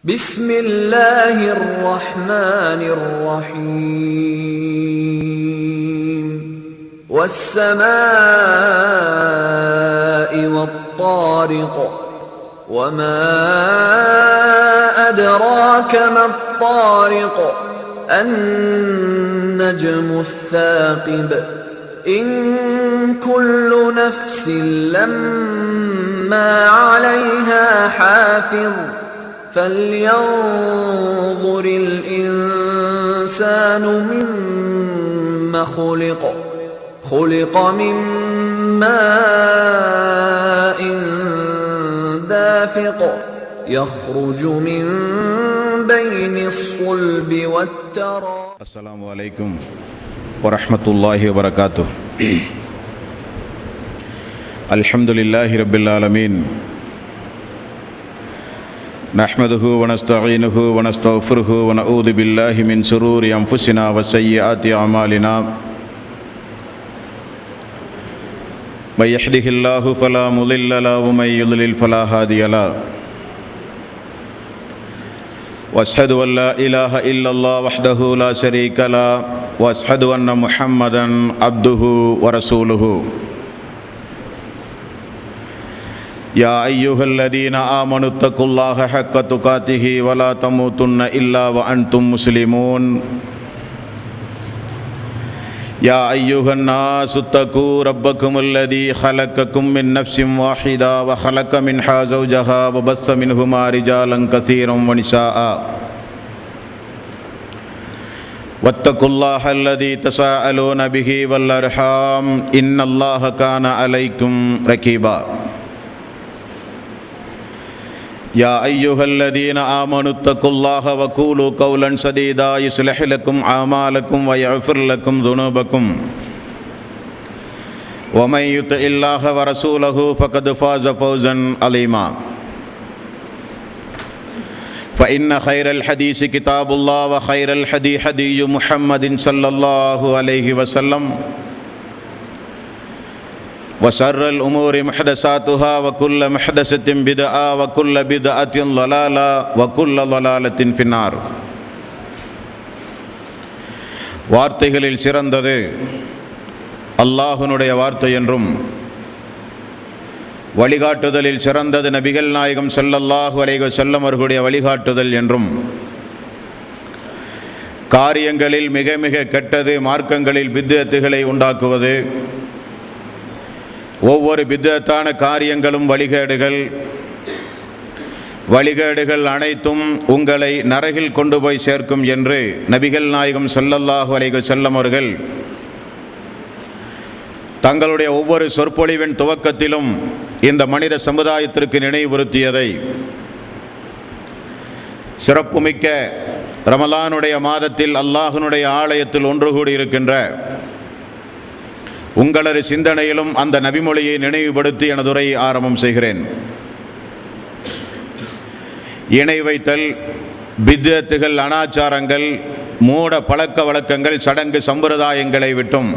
بسم الله الرحمن الرحيم والسماء والطارق وما أدراك ما الطارق النجم الثاقب إن كل نفس لما عليها حافظ فلينظر الإنسان مما خلق من ماء دافق يخرج من بين الصلب والترائب. السلام عليكم ورحمة الله وبركاته. الحمد لله رب العالمين نحمده ونستعينه ونستغفره ونعوذ بالله من شرور أنفسنا وسيئات أعمالنا من يهده الله فلا مضل له ومن يضلل فلا هادي له وأشهد أن لا إله إلا الله وحده لا شريك له وأشهد أن محمدا عبده ورسوله. يا أيها الذين آمنوا اتقوا الله حق تقاته ولا تموتن إلا وأنتم مسلمون. يا أيها الناس اتقوا ربكم الذي خلقكم من نفس واحدة وخلق منها زوجها وبث منهما رجالا كثيرا ونساء واتقوا الله الذي تساءلون به والأرحام إن الله كان عليكم رقيبا. يا أيها الذين آمنوا اتقوا الله وقولوا قولا سديدا يصلح لكم أعمالكم ويغفر لكم ذنوبكم ومن يطع الله ورسوله فقد فاز فوزا عظيما. فإن خير الحديث كتاب الله وخير الهدي هدي محمد صلى الله عليه وسلم وشر الأمور محدثاتها وكل محدثة بدعة وكل بدعة ضلالة وكل ضلالة في النار. வார்த்தைகளில் சிறந்தது அல்லாஹ்வுடைய வார்த்தை என்றும் வழிகாட்டுதலில் சிறந்தது நபிகள் நாயகம் ஸல்லல்லாஹு அலைஹி வஸல்லம் அவர்களுடைய வழிகாட்டுதல் என்றும் காரியங்களில் மிக மிக கெட்டது மார்க்கங்களில் பித்அத்துகளை உண்டாக்குவது, ஒவ்வொரு பித்அத்தான காரியங்களும் வழிகேடுகள் அனைத்தும் உங்களை நரகில் கொண்டு போய் சேர்க்கும் என்று நபிகள் நாயகம் ஸல்லல்லாஹு அலைஹி வஸல்லம் அவர்கள் தங்களுடைய ஒவ்வொரு சொற்பொழிவின் துவக்கத்திலும் இந்த மனித சமுதாயத்திற்கு நினைவுறுத்தியதை சிறப்புமிக்க ரமலானுடைய மாதத்தில் அல்லாஹ்வினுடைய ஆலயத்தில் ஒன்று கூடியிருக்கின்ற உங்களது சிந்தனையிலும் அந்த நபிமொழியை நினைவுபடுத்தி எனது உரையை ஆரம்பம் செய்கிறேன். இணை வைத்தல், பித்அத்துகள், அனாச்சாரங்கள், மூட பழக்க வழக்கங்கள், சடங்கு சம்பிரதாயங்களை விட்டும்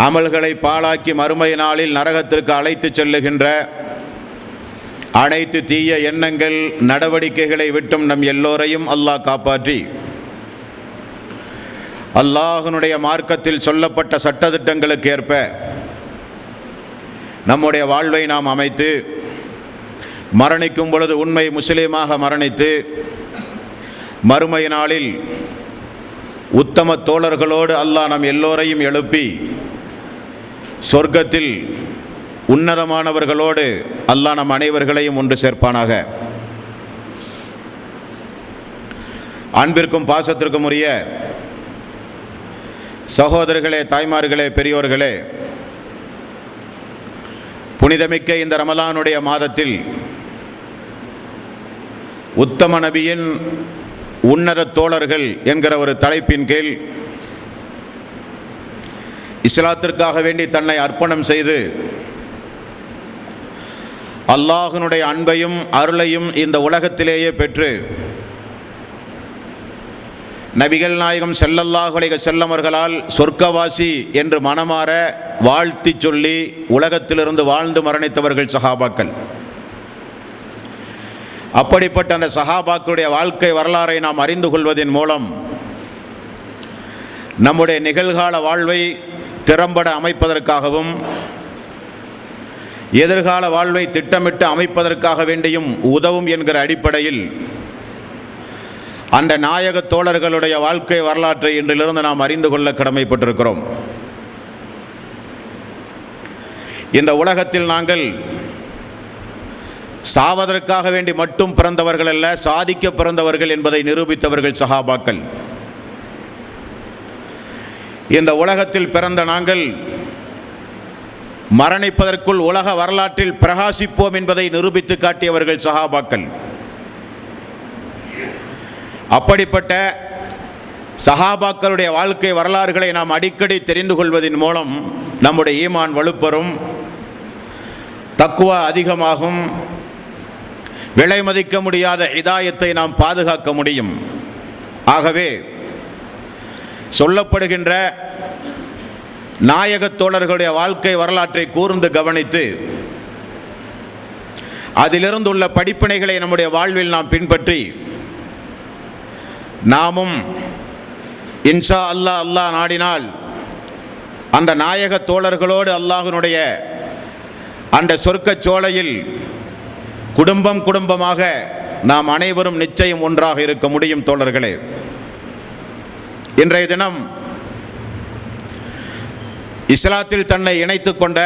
அமல்களை பாழாக்கி மறுமை நாளில் நரகத்திற்கு அழைத்து செல்லுகின்ற அனைத்து தீய எண்ணங்கள் நடவடிக்கைகளை விட்டும் நம் எல்லோரையும் அல்லாஹ் காப்பாற்றி அல்லாஹ்வினுடைய மார்க்கத்தில் சொல்லப்பட்ட சட்டதிட்டங்களுக்கு ஏற்ப நம்முடைய வாழ்வை நாம் அமைத்து மரணிக்கும் பொழுது உண்மை முஸ்லீமாக மரணித்து மறுமை நாளில் உத்தம தோழர்களோடு அல்லாஹ் நம் எல்லோரையும் எழுப்பி சொர்க்கத்தில் உன்னதமானவர்களோடு அல்லாஹ் நம் அனைவர்களையும் ஒன்று சேர்ப்பானாக. அன்பிற்கும் பாசத்திற்கும் உரிய சகோதரர்களே, தாய்மார்களே, பெரியோர்களே, புனிதமிக்க இந்த ரமலானுடைய மாதத்தில் உத்தம நபியின் உன்னத தோழர்கள் என்கிற ஒரு தலைப்பின் கீழ் இஸ்லாத்திற்காக வேண்டி தன்னை அர்ப்பணம் செய்து அல்லாஹ்வினுடைய அன்பையும் அருளையும் இந்த உலகத்திலேயே பெற்று நபிகள் நாயகம் ஸல்லல்லாஹு அலைஹி வஸல்லம் அவர்களால் சொர்க்கவாசி என்று மனமாற வாழ்த்தி சொல்லி உலகத்திலிருந்து வாழ்ந்து மரணித்தவர்கள் சஹாபாக்கள். அப்படிப்பட்ட அந்த சஹாபாக்களுடைய வாழ்க்கை வரலாறை நாம் அறிந்து கொள்வதன் மூலம் நம்முடைய நிகழ்கால வாழ்வை திறம்பட அமைப்பதற்காகவும் எதிர்கால வாழ்வை திட்டமிட்டு அமைப்பதற்காக வேண்டியும் உதவும் என்கிற அடிப்படையில் அந்த நாயக தோழர்களுடைய வாழ்க்கை வரலாற்றை இன்றிலிருந்து நாம் அறிந்து கொள்ள கடமைப்பட்டிருக்கிறோம். இந்த உலகத்தில் நாங்கள் சாவதற்காக வேண்டி மட்டும் பிறந்தவர்கள் அல்ல, சாதிக்க பிறந்தவர்கள் என்பதை நிரூபித்தவர்கள் சஹாபாக்கள். இந்த உலகத்தில் பிறந்த நாங்கள் மரணிப்பதற்குள் உலக வரலாற்றில் பிரகாசிப்போம் என்பதை நிரூபித்து காட்டியவர்கள் சஹாபாக்கள். அப்படிப்பட்ட சஹாபாக்களுடைய வாழ்க்கை வரலாறுகளை நாம் அடிக்கடி தெரிந்து கொள்வதன் மூலம் நம்முடைய ஈமான் வலுப்பெறும், தக்வா அதிகமாகும், விலை மதிக்க முடியாத ஹிதாயத்தை நாம் பாதுகாக்க முடியும். ஆகவே சொல்லப்படுகின்ற நாயகத் தோழர்களுடைய வாழ்க்கை வரலாற்றை கூர்ந்து கவனித்து அதிலிருந்துள்ள படிப்பினைகளை நம்முடைய வாழ்வில் நாம் பின்பற்றி நாமும் இன்ஷா அல்லாஹ் நாடினால் அந்த நாயகத் தோழர்களோடு அல்லாஹ்வினுடைய அந்த சொர்க்கச் சோலையில் குடும்பம் குடும்பமாக நாம் அனைவரும் நிச்சயம் ஒன்றாக இருக்க முடியும். தோழர்களே, இன்றைய தினம் இஸ்லாத்தில் தன்னை இணைத்து கொண்ட,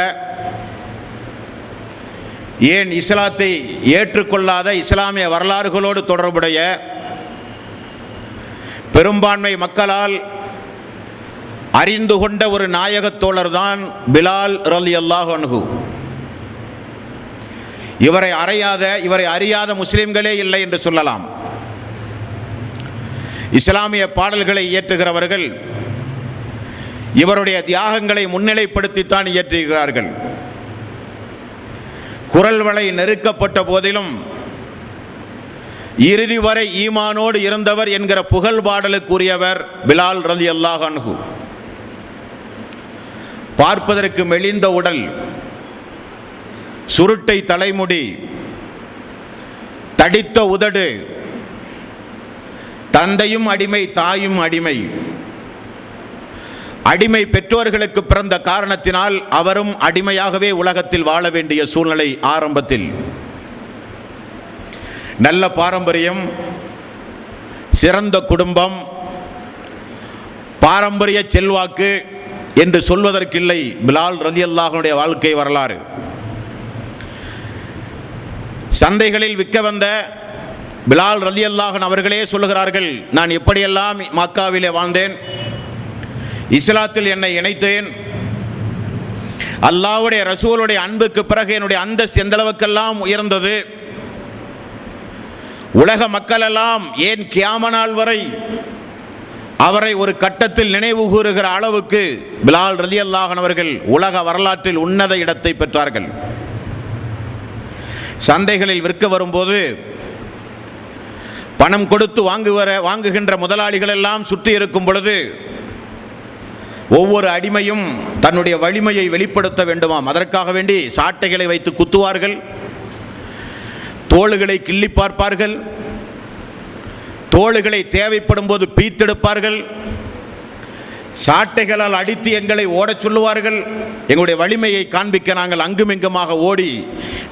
ஏன் இஸ்லாத்தை ஏற்றுக்கொள்ளாத இஸ்லாமிய வரலாறுகளோடு தொடர்புடைய பெரும்பான்மை மக்களால் அறிந்து கொண்ட ஒரு நாயகத் தோழர் தான் பிலால் ரலியல்லாஹு அன்ஹு. இவரை அறியாத முஸ்லிம்களே இல்லை என்று சொல்லலாம். இஸ்லாமிய பாடல்களை இயற்றுகிறவர்கள் இவருடைய தியாகங்களை முன்னிலைப்படுத்தித்தான் இயற்றுகிறார்கள். குரல் வளை நெருக்கப்பட்ட போதிலும் இறுதி வரை ஈமானோடு இருந்தவர் என்கிற புகழ் பாடலுக்குரியவர் பிலால் ரலியல்லாஹு அன்ஹு. பார்ப்பதற்கு மெலிந்த உடல், சுருட்டை தலைமுடி, தடித்த உதடு, தந்தையும் அடிமை தாயும் அடிமை, அடிமை பெற்றோர்களுக்கு பிறந்த காரணத்தினால் அவரும் அடிமையாகவே உலகத்தில் வாழ வேண்டிய சூழ்நிலை ஆரம்பத்தில். நல்ல பாரம்பரியம், சிறந்த குடும்பம், பாரம்பரிய செல்வாக்கு என்று சொல்வதற்கில்லை பிலால் ரலியல்லாஹுடைய வாழ்க்கை வரலாறு. சந்தைகளில் விற்க வந்த பிலால் ரலியல்லாஹு அவர்களே சொல்லுகிறார்கள், நான் எப்படியெல்லாம் மக்காவிலே வாழ்ந்தேன், இஸ்லாத்தில் என்னை இணைத்தேன், அல்லாஹ்வுடைய ரசூலுடைய அன்புக்கு பிறகு என்னுடைய அந்தஸ்து எந்த அளவுக்கெல்லாம் உயர்ந்தது, உலக மக்கள் எல்லாம் ஏன் கியாம நாள் வரை அவரை ஒரு கட்டத்தில் நினைவு கூறுகிற அளவுக்கு பிலால் ரலியல்லாஹு அவர்கள் உலக வரலாற்றில் உன்னத இடத்தை பெற்றார்கள். சந்தைகளில் விற்க வரும்போது பணம் கொடுத்து வாங்குகின்ற முதலாளிகள் எல்லாம் சுற்றி இருக்கும் பொழுது ஒவ்வொரு அடிமையும் தன்னுடைய வலிமையை வெளிப்படுத்த வேண்டுமாம். அதற்காக வேண்டி சாட்டைகளை வைத்து குத்துவார்கள், தோளுகளை கிள்ளி பார்ப்பார்கள், தோளுகளை தேவைப்படும் போது பீத்தெடுப்பார்கள், சாட்டைகளால் அடித்து எங்களை ஓடச் சொல்லுவார்கள். எங்களுடைய வலிமையை காண்பிக்க நாங்கள் அங்குமிங்குமாக ஓடி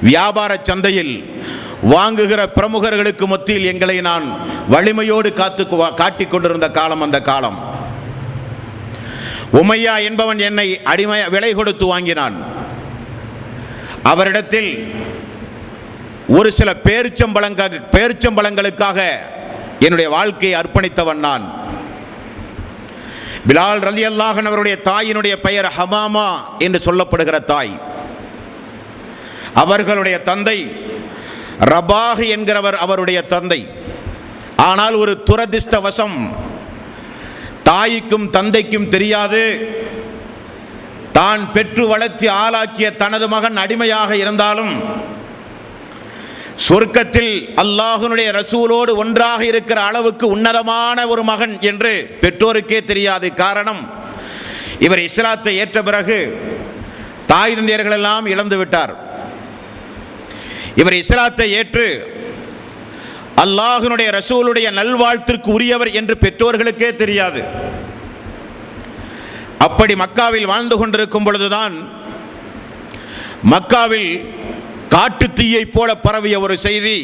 வியாபார சந்தையில் வாங்குகிற பிரமுகர்களுக்கு மத்தியில் எங்களை நான் வலிமையோடு காட்டிக் கொண்டிருந்த காலம் அந்த காலம். உமையா என்பவன் என்னை அடிமை விலை கொடுத்து வாங்கினான். அவரிடத்தில் ஒரு சில பேரிச்சம்பழங்களுக்காக என்னுடைய வாழ்க்கையை அர்ப்பணித்தவன் நான். பிலால் ரலியல்லாஹு அவருடைய தாயினுடைய பெயர் ஹமாமா என்று சொல்லப்படுகிற தாய். அவர்களுடைய தந்தை ரபாஹ் என்கிறவர் அவருடைய தந்தை. ஆனால் ஒரு துரதிர்ஷ்டவசம், தாய்க்கும் தந்தைக்கும் தெரியாது, தான் பெற்று வளர்த்தி ஆளாக்கிய தனது மகன் அடிமையாக இருந்தாலும் சொர்க்கத்தில் அல்லாஹ்வுடைய ரசூலோடு ஒன்றாக இருக்கிற அளவுக்கு உன்னதமான ஒரு மகன் என்று பெற்றோருக்கே தெரியாது. காரணம், இவர் இஸ்லாத்தை ஏற்ற பிறகு தாய் தந்தையர்கள் எல்லாம் இழந்து விட்டார். இவர் இஸ்லாத்தை ஏற்று அல்லாஹ்வுடைய ரசூலுடைய நல்வாழ்த்திற்கு உரியவர் என்று பெற்றோர்களுக்கே தெரியாது. அப்படி மக்காவில் வாழ்ந்து கொண்டிருக்கும் பொழுதுதான் மக்காவில் காட்டு தீயை போல பரவிய ஒரு செய்தி,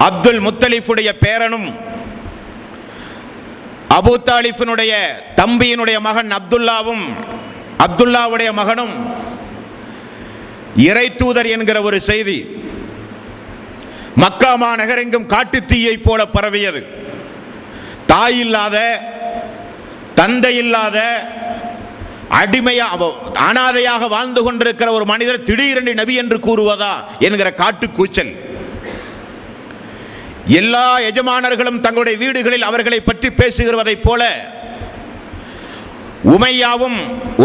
அப்துல் முத்தலிஃபுடைய பேரனும் அபூ தாலிஃபினுடைய தம்பியினுடைய மகன் அப்துல்லாவுடைய மகனும் இறை தூதர் என்கிற ஒரு செய்தி மக்கா மாநகரெங்கும் காட்டு தீயை போல பரவியது. தாய் இல்லாத, தந்தை இல்லாத, அனாதையாக வாழ்ந்து கொண்டிருக்கிற ஒரு மனிதர் திடீரென்று நபி என்று கூறுவதா என்கிற காட்டு கூச்சல். எல்லா எஜமானர்களும் தங்களுடைய வீடுகளில் அவர்களை பற்றி பேசுகிறதைப் போல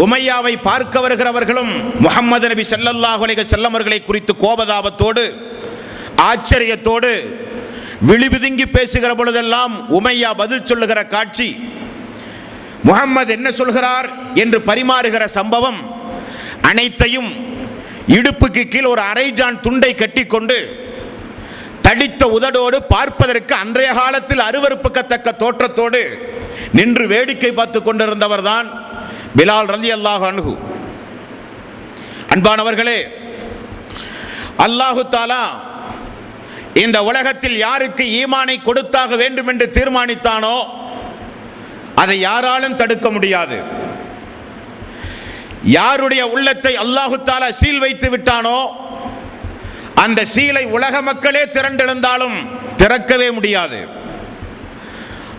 உமையாவை பார்க்க வருகிறவர்களும் முஹம்மது நபி ஸல்லல்லாஹு அலைஹி வஸல்லம் அவர்களை குறித்து கோபதாபத்தோடு ஆச்சரியத்தோடு விழிபிதுங்கி பேசுகிற பொழுதெல்லாம் உமையா பதில் சொல்லுகிற காட்சி, முஹம்மது என்ன சொல்கிறார் என்று பரிமாறுகிற சம்பவம் அனைத்தையும் இடுப்புக்கு கீழ் ஒரு அரைஜான் துண்டை கட்டிக்கொண்டு தடித்த உதடோடு பார்ப்பதற்கு அன்றைய காலத்தில் அருவருப்புக்கத்தக்க தோற்றத்தோடு நின்று வேடிக்கை பார்த்து கொண்டிருந்தவர் தான் பிலால் ரலியல்லாஹு அன்ஹு. அன்பானவர்களே, அல்லாஹு தஆலா இந்த உலகத்தில் யாருக்கு ஈமானை கொடுத்தாக வேண்டும் என்று தீர்மானித்தானோ அதை யாராலும் தடுக்க முடியாது. யாருடைய உள்ளத்தை அல்லாஹு தஆலா சீல் வைத்து விட்டானோ அந்த சீலை உலக மக்களே திரண்டெழுந்தாலும் திறக்கவே முடியாது.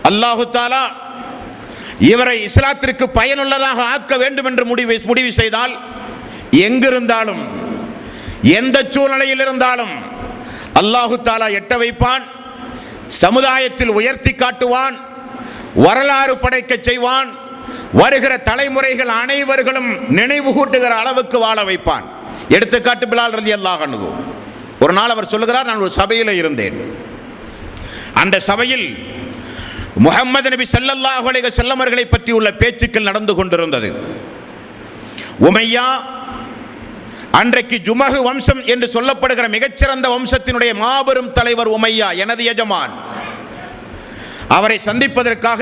அல்லாஹு தஆலா இவரை இஸ்லாத்திற்கு பயனுள்ளதாக ஆக்க வேண்டும் என்று முடிவு செய்தால் எங்கிருந்தாலும் எந்த சூழ்நிலையில் இருந்தாலும் அல்லாஹு தஆலா எட்ட வைப்பான், சமுதாயத்தில் உயர்த்தி காட்டுவான், வரலாறு படைக்க செய்வான், வருகிற தலைமுறைகள் அனைவர்களும் நினைவு கூட்டுகிற அளவுக்கு வாழ வைப்பான். எடுத்துக்காட்டு பிலால் ரலியல்லாஹு அன்ஹு. ஒரு நாள் அவர் சொல்லுகிறார், நான் ஒரு சபையில் இருந்தேன். அந்த சபையில் முஹம்மது நபி ஸல்லல்லாஹு அலைஹி வஸல்லம் அவர்களை பற்றி உள்ள பேச்சுக்கள் நடந்து கொண்டிருந்தது. உமையா அன்றைக்கு ஜுமஹு வம்சம் என்று சொல்லப்படுகிற மிகச்சிறந்த வம்சத்தினுடைய மாபெரும் தலைவர் உமையா, எனது எஜமான். அவரை சந்திப்பதற்காக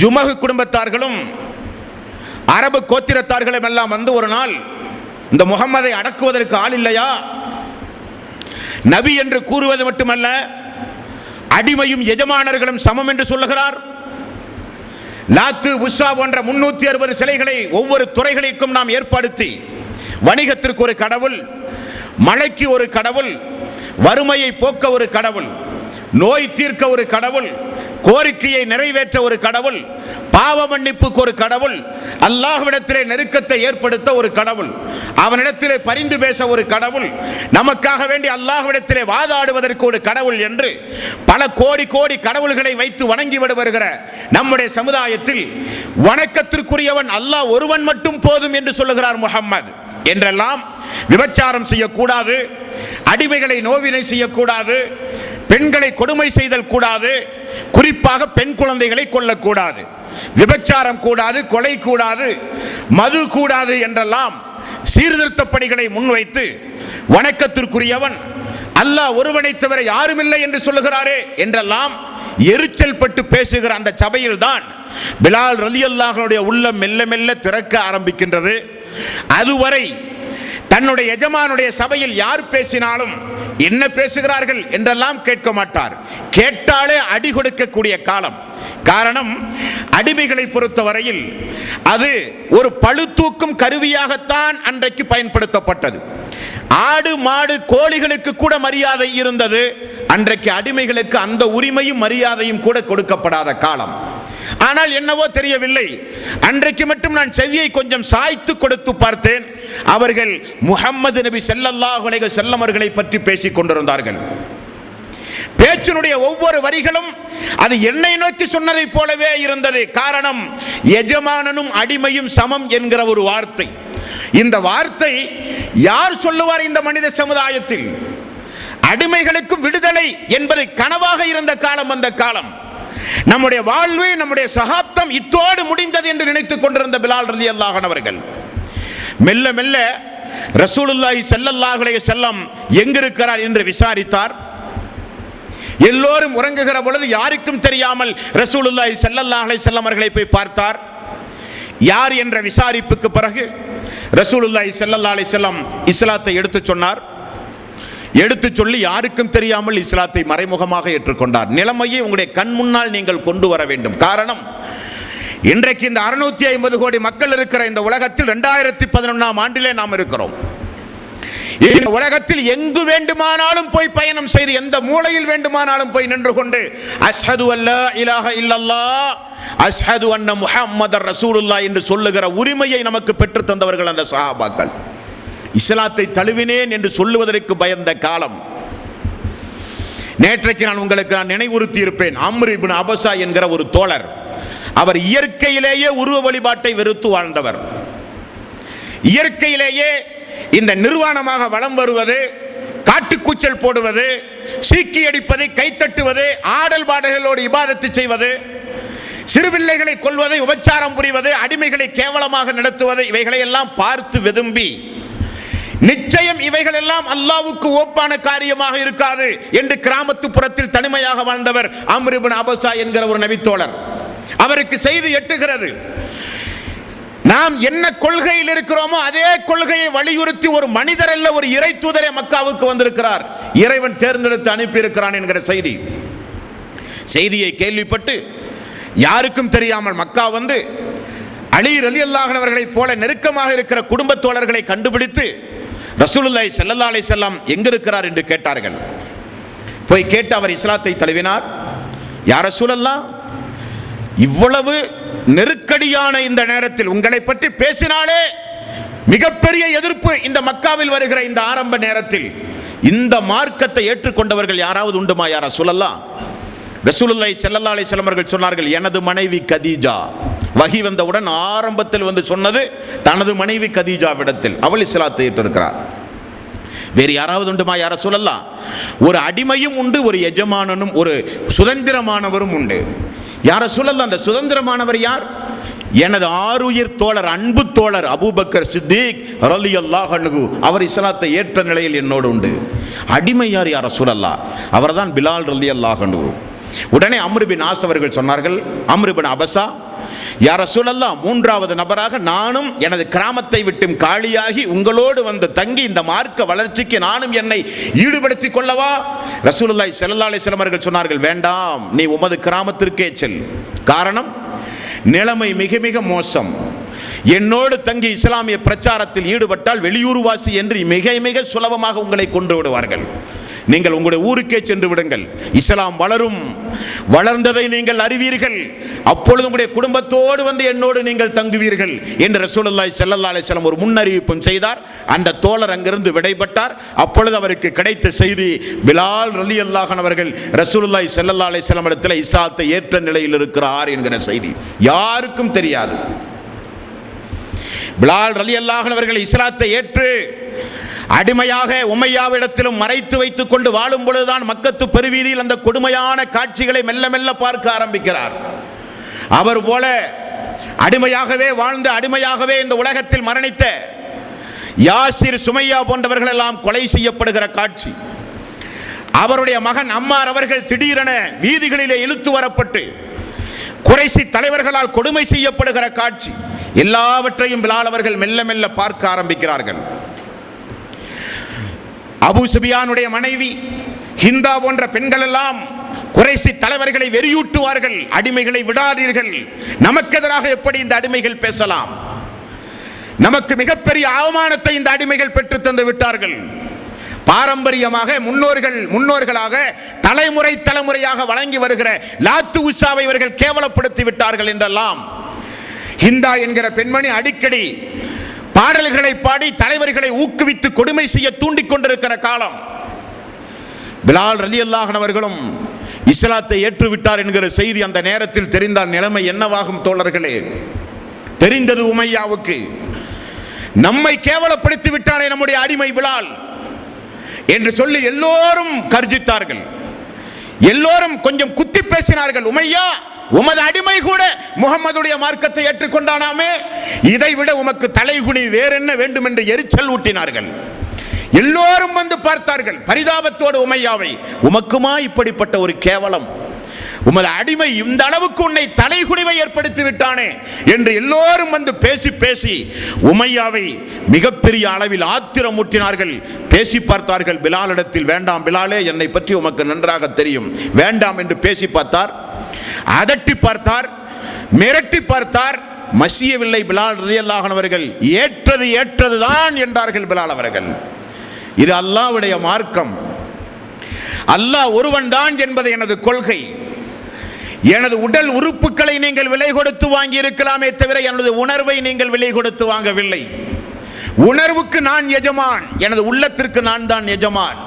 ஜுமஹு குடும்பத்தார்களும் அரபு கோத்திரத்தார்களும் எல்லாம் வந்து ஒரு நாள், இந்த முஹம்மதை அடக்குவதற்கு ஆள் இல்லையா, நபி என்று கூறுவது மட்டுமல்ல அடிமையும் எஜமானர்களும் சமம் என்று சொல்லுகிறார். லாத்து உஸ்ஸா போன்ற 360 சிலைகளை ஒவ்வொரு துறைகளுக்கும் நாம் ஏற்படுத்தி, வணிகத்திற்கு ஒரு கடவுள், மழைக்கு ஒரு கடவுள், வறுமையை போக்க ஒரு கடவுள், நோய் தீர்க்க ஒரு கடவுள், கோரிக்கையை நிறைவேற்ற ஒரு கடவுள், பாவ மன்னிப்புக்கு ஒரு கடவுள், அல்லாஹ்விடத்திலே நெருக்கத்தை ஏற்படுத்த ஒரு கடவுள், அவனிடத்திலே பரிந்து பேச ஒரு கடவுள், நமக்காக வேண்டி அல்லாஹ்விடத்திலே வாதாடுவதற்கு ஒரு கடவுள் என்று பல கோடி கோடி கடவுள்களை வைத்து வணங்கி வருகிற நம்முடைய சமுதாயத்தில் வணக்கத்திற்குரியவன் அல்லாஹ் ஒருவன் மட்டும் போதும் என்று சொல்லுகிறார் முஹம்மது என்றெல்லாம் விபச்சாரம் செய்யக்கூடாது, அடிமைகளை நோவினை செய்யக்கூடாது, பெண்களை கொடுமை செய்தல் கூடாது, குறிப்பாக பெண் குழந்தைகளை கொல்லக்கூடாது, விபச்சாரம் கூடாது, கொலை கூடாது, மது கூடாது என்றெல்லாம் சீர்திருத்த பணிகளை முன்வைத்து வணக்கத்திற்குரியவன் அல்லாஹ் ஒருவனை தவிர யாருமில்லை என்று சொல்லுகிறாரே என்றெல்லாம் எரிச்சல் பட்டு பேசுகிற அந்த சபையில் தான் பிலால் ரலியல்லாஹு அன்ஹுடைய உள்ளம் மெல்ல மெல்ல திறக்க ஆரம்பிக்கின்றது. அதுவரை தன்னுடைய எஜமானுடைய சபையில் யார் பேசினாலும் என்ன பேசுகிறார்கள் என்றெல்லாம் கேட்க மாட்டார். கேட்டாலே அடி கொடுக்கக்கூடிய காலம். காரணம், அடிமைகளை பொறுத்தவரையில் அது ஒரு பழுதூக்கும் கருவியாகத்தான் அன்றைக்கு பயன்படுத்தப்பட்டது. ஆடு மாடு கோழிகளுக்கு கூட மரியாதை இருந்தது. அன்றைக்கு அடிமைகளுக்கு அந்த உரிமையும் மரியாதையும் கூட கொடுக்கப்படாத காலம். ஆனால் என்னவோ தெரியவில்லை, அன்றைக்கு மட்டும் நான் செவியை கொஞ்சம் சாய்த்து கொடுத்து பார்த்தேன். அவர்கள் முஹம்மது நபி ஸல்லல்லாஹு அலைஹி வஸல்லம் அவர்களை பற்றி பேசிக் கொண்டிருந்தார்கள். பேச்சினுடைய ஒவ்வொரு வரிகளும் அது என்னை நோக்கி சொன்னதை போலவே இருந்தது. காரணம், எஜமானனும் அடிமையும் சமம் என்கிற ஒரு வார்த்தை. இந்த வார்த்தை யார் சொல்லுவார் இந்த மனித சமுதாயத்தில்? அடிமைகளுக்கும் விடுதலை என்பது கனவாக இருந்த காலம் அந்த காலம். நம்முடைய வாழ்வு, நம்முடைய சகாப்தம் இத்தோடு முடிந்தது என்று நினைத்துக் கொண்டிருந்த பிலால் ரலியல்லாஹு அன்ஹு அவர்கள் மெல்ல மெல்ல ரசூலுல்லாஹி ஸல்லல்லாஹு அலைஹி வஸல்லம் எங்கிருக்கிறார் என்று விசாரித்தார். எல்லோரும் உறங்குகிற பொழுது யாருக்கும் தெரியாமல் ரசூலுல்லாஹி ஸல்லல்லாஹு அலைஹி வஸல்லம் அவர்களை போய் பார்த்தார். யார் என்ற விசாரிப்புக்கு பிறகு ரசூலுல்லாஹி ஸல்லல்லாஹு அலைஹி வஸல்லம் இஸ்லாத்தை எடுத்து சொன்னார். எடுத்து சொல்லி யாருக்கும் தெரியாமல் இஸ்லாத்தை மறைமுகமாக ஏற்றுக்கொண்டார். நிலைமையை உங்களுடைய கண் முன்னால் நீங்கள் கொண்டு வர வேண்டும். காரணம், இன்றைக்கு இந்த 650 கோடி மக்கள் இருக்கிற இந்த உலகத்தில் 2011ஆம் ஆண்டிலே நாம் இருக்கிறோம். இந்த உலகத்தில் எங்கு வேண்டுமானாலும் போய் பயணம் செய்து எந்த மூலையில் வேண்டுமானாலும் போய் நின்று கொண்டு அஷ்ஹது அல்லா இலாஹ இல்லல்லாஹ் அஷ்ஹது அன்ன முஹம்மதர் ரசூலுல்லாஹ் என்று சொல்லுகிற உரிமையை நமக்கு பெற்று தந்தவர்கள் அந்த சஹாபாக்கள். இஸ்லாத்தை தழுவினேன் என்று சொல்லுவதற்கு பயந்த காலம். நேற்றைக்கு நான் உங்களுக்கு நினைவுறுத்தி இருப்பேன். அம்ர் இப்னு அபஸா என்கிற ஒரு தோழர், அவர் இயற்கையிலேயே உருவ வழிபாட்டை வெறுத்து வாழ்ந்தவர். இயற்கையிலேயே இந்த நிர்வாணமாக வலம் வருவது, காட்டுக்கூச்சல் போடுவது, சீக்கி அடிப்பது, கைத்தட்டுவது, ஆடல் பாடல்களோடு இபாதத்து செய்வது, சிறுபிள்ளைகளை கொல்வதை, உபச்சாரம் புரிவது, அடிமைகளை கேவலமாக நடத்துவது, இவைகளை எல்லாம் பார்த்து வெதும்பி நிச்சயம் இவைகள் எல்லாம் அல்லாஹ்வுக்கு ஒப்பான காரியமாக இருக்காது என்று கிராமத்து புறத்தில் தனிமையாக வாழ்ந்தவர் அம்ர் இப்னு அபஸா என்கிற ஒரு நபித்தோழர். அவருக்கு செய்தி எட்டுகிறது. நாம் என்ன கொள்கையில் இருக்கிறோமோ அதே கொள்கையை வலியுறுத்தி ஒரு மனிதர் அல்ல, ஒரு இறை தூதரே மக்காவுக்கு வந்திருக்கிறார். இறைவன் தேர்ந்தெடுத்து அனுப்பி இருக்கிறான் என்கிற செய்தியை கேள்விப்பட்டு யாருக்கும் தெரியாமல் மக்கா வந்து அலி ரலியல்லாஹு அன்ஹு அவர்களைப் போல நெருக்கமாக இருக்கிற குடும்பத் தோழர்களை கண்டுபிடித்து ரசூலுல்லாஹி ஸல்லல்லாஹு அலைஹி வஸல்லம் எங்க இருக்கிறார் என்று கேட்டார்கள். போய் கேட்டு அவர் இஸ்லாத்தை தழுவினார். யா ரசூலல்லாஹ், இவ்வளவு நெருக்கடியான இந்த நேரத்தில் உங்களை பற்றி பேசினாலே மிகப்பெரிய எதிர்ப்பு இந்த மக்காவில் வருகிற இந்த ஆரம்ப நேரத்தில் இந்த மார்க்கத்தை ஏற்றுக்கொண்டவர்கள் யாராவது உண்டுமா யா ரசூலல்லாஹ்? ரசூலுல்லாஹி ஸல்லல்லாஹு அலைஹி வஸல்லம் அவர்கள் சொன்னார்கள், எனது மனைவி கதீஜா. வஹி வந்தவுடன் ஆரம்பத்தில் வந்து சொன்னது தனது மனைவி கதீஜாவிடத்தில், அவள் இஸ்லாத்தை ஏற்றிருக்கிறார். வேறு யாராவது உண்டுமா யா ரசூலல்லாஹ்? ஒரு அடிமையும் உண்டு, ஒரு எஜமானனும், ஒரு சுதந்திரமானவரும் உண்டு. யா ரசூலல்லாஹ், அந்த சுதந்திரமானவர் யார்? எனது ஆருயிர் தோழர், அன்பு தோழர் அபூபக்கர் சித்திக் ரலியல்லாஹு அன்ஹு, அவர் இஸ்லாத்தை ஏற்ற நிலையில் என்னோடு உண்டு. அடிமை யார் யா ரசூலல்லாஹ்? அவர்தான் பிலால் ரலியல்லாஹு அன்ஹு. உடனே அம்ர் பின் ஆஸ் அவர்கள் சொன்னார்கள், அம்ர் பின் அபஸா, யா ரசூலல்லாஹ், மூன்றாவது நபராக நானும் எனது கிராமத்தை விட்டும் காலியாகி உங்களோடு வந்து தங்கி இந்த மார்க்க வளர்ச்சிக்கு நானும் என்னை ஈடுபடுத்திக் கொள்ளவா? ரசூலுல்லாஹி ஸல்லல்லாஹு அலைஹி வஸல்லம் அவர்கள் சொன்னார்கள், வேண்டாம், நீ உமது கிராமத்திற்கே செல். காரணம், நிலைமை மிக மிக மோசம். என்னோடு தங்கி இஸ்லாமிய பிரச்சாரத்தில் ஈடுபட்டால் வெளியூர்வாசி என்று மிக மிக சுலபமாக உங்களை கொன்று விடுவார்கள். நீங்கள் உங்களுடைய ஊருக்கே சென்று விடுங்கள், இஸ்லாம் வளரும், வளர்ந்ததை நீங்கள் அறிவீர்கள், அப்பொழுது உங்களுடைய குடும்பத்தோடு வந்து என்னோடு நீங்கள் தங்குவீர்கள் என்று ரசூலுல்லாஹி ஸல்லல்லாஹு அலைஹி வஸல்லம் ஒரு முன்னறிவிப்பும் செய்தார். அந்த தோழர் அங்கிருந்து விடைபட்டார். அப்பொழுது அவருக்கு கிடைத்த செய்தி, பிலால் ரலியல்லாஹு அன்ஹு அவர்கள் ரசூலுல்லாஹி ஸல்லல்லாஹு அலைஹி வஸல்லம் இடத்தில் இஸ்லாத்தை ஏற்ற நிலையில் இருக்கிறார் என்கிற செய்தி யாருக்கும் தெரியாது. பிலால் ரலியல்லாஹு அன்ஹு அவர்கள் இஸ்லாத்தை ஏற்று அடிமையாக உமையாவிடத்திலும் மறைத்து வைத்துக் கொண்டு வாழும் பொழுதுதான் மக்கத்து பெருவீதியில் அந்த கொடுமையான காட்சிகளை மெல்ல மெல்ல பார்க்க ஆரம்பிக்கிறார். அவர் போல அடிமையாகவே வாழ்ந்து அடிமையாகவே இந்த உலகத்தில் மரணித்த யாசிர், சுமையா போன்றவர்கள் எல்லாம் கொலை செய்யப்படுகிற காட்சி, அவருடைய மகன் அம்மார் அவர்கள் திடீரென வீதிகளிலே இழுத்து வரப்பட்டு குறைசி தலைவர்களால் கொடுமை செய்யப்படுகிற காட்சி, எல்லாவற்றையும் பிலால் அவர்கள் மெல்ல மெல்ல பார்க்க ஆரம்பிக்கிறார்கள். அபூ சுபியானுடைய மனைவி ஹிந்தா போன்ற பெண்கள் எல்லாம் குறைசி தலைவர்களை வெறியூட்டுவார்கள், அடிமைகளை விடாதீர்கள், நமக்கு எதிராக எப்படி இந்த அடிமைகள் பேசலாம், நமக்கு மிகப்பெரிய அவமானத்தை இந்த அடிமைகள் பெற்று தந்து விட்டார்கள், பாரம்பரியமாக முன்னோர்களாக தலைமுறையாக வழங்கி வருகிற லாத்து உஷாவை இவர்கள் கேவலப்படுத்தி விட்டார்கள் என்றெல்லாம் ஹிந்தா என்கிற பெண்மணி அடிக்கடி பாடல்களை பாடி தலைவர்களை ஊக்குவித்து கொடுமை செய்ய தூண்டிக் கொண்டிருக்கிற காலம். பிலால் ரலியல்லாஹு அன்ஹு அவர்களும் இஸ்லாத்தை ஏற்றுவிட்டார் என்கிற செய்தி அந்த நேரத்தில் தெரிந்தால் நிலைமை என்னவாகும் தோழர்களே? தெரிந்தது உமையாவுக்கு, நம்மை கேவலப்படுத்தி விட்டானே நம்முடைய அடிமை பிலால் என்று சொல்லி எல்லோரும் கர்ஜித்தார்கள், எல்லோரும் கொஞ்சம் குத்தி பேசினார்கள். உமையா, உமது அடிமை கூட முகம்மதுடைய மார்க்கத்தை ஏற்றுக்கொண்டானாமே, இதை விட உமக்கு தலைகுனி வேற என்ன வேண்டும் என்று எரிச்சல் ஊட்டினார்கள். எல்லோரும் வந்து பார்த்தார்கள் பரிதாபத்தோடு உமையாவை. உமக்குமா இப்படிப்பட்ட ஒரு கேவலம்? உமது அடிமை இந்த அளவுக்கு உன்னை தலைகுனிவை ஏற்படுத்தி விட்டானே என்று எல்லோரும் வந்து பேசி பேசி உமையாவை மிகப்பெரிய அளவில் ஆத்திரமூட்டினார்கள். பேசி பார்த்தார்கள் பிலாலிடத்தில். வேண்டாம் பிலாலே, என்னை பற்றி உமக்கு நன்றாக தெரியும், வேண்டாம் என்று பேசி பார்த்தார். அதட்டி பார்த்தார், மிரட்டி பார்த்தார். மசியவில்லை பிலால் ரலியல்லாஹு அன்ஹு அவர்கள். ஏற்றதுதான் என்றார்கள் பிலால் அவர்கள். இது அல்லாஹ்வுடைய மார்க்கம், அல்லாஹ் ஒருவன் தான் என்பது எனது கொள்கை. எனது உடல் உறுப்புகளை நீங்கள் விலை கொடுத்து வாங்கி இருக்கலாமே தவிர எனது உணர்வை நீங்கள் விலை கொடுத்து வாங்கவில்லை. உணர்வுக்கு நான் எஜமான், எனது உள்ளத்திற்கு நான் தான் எஜமான்.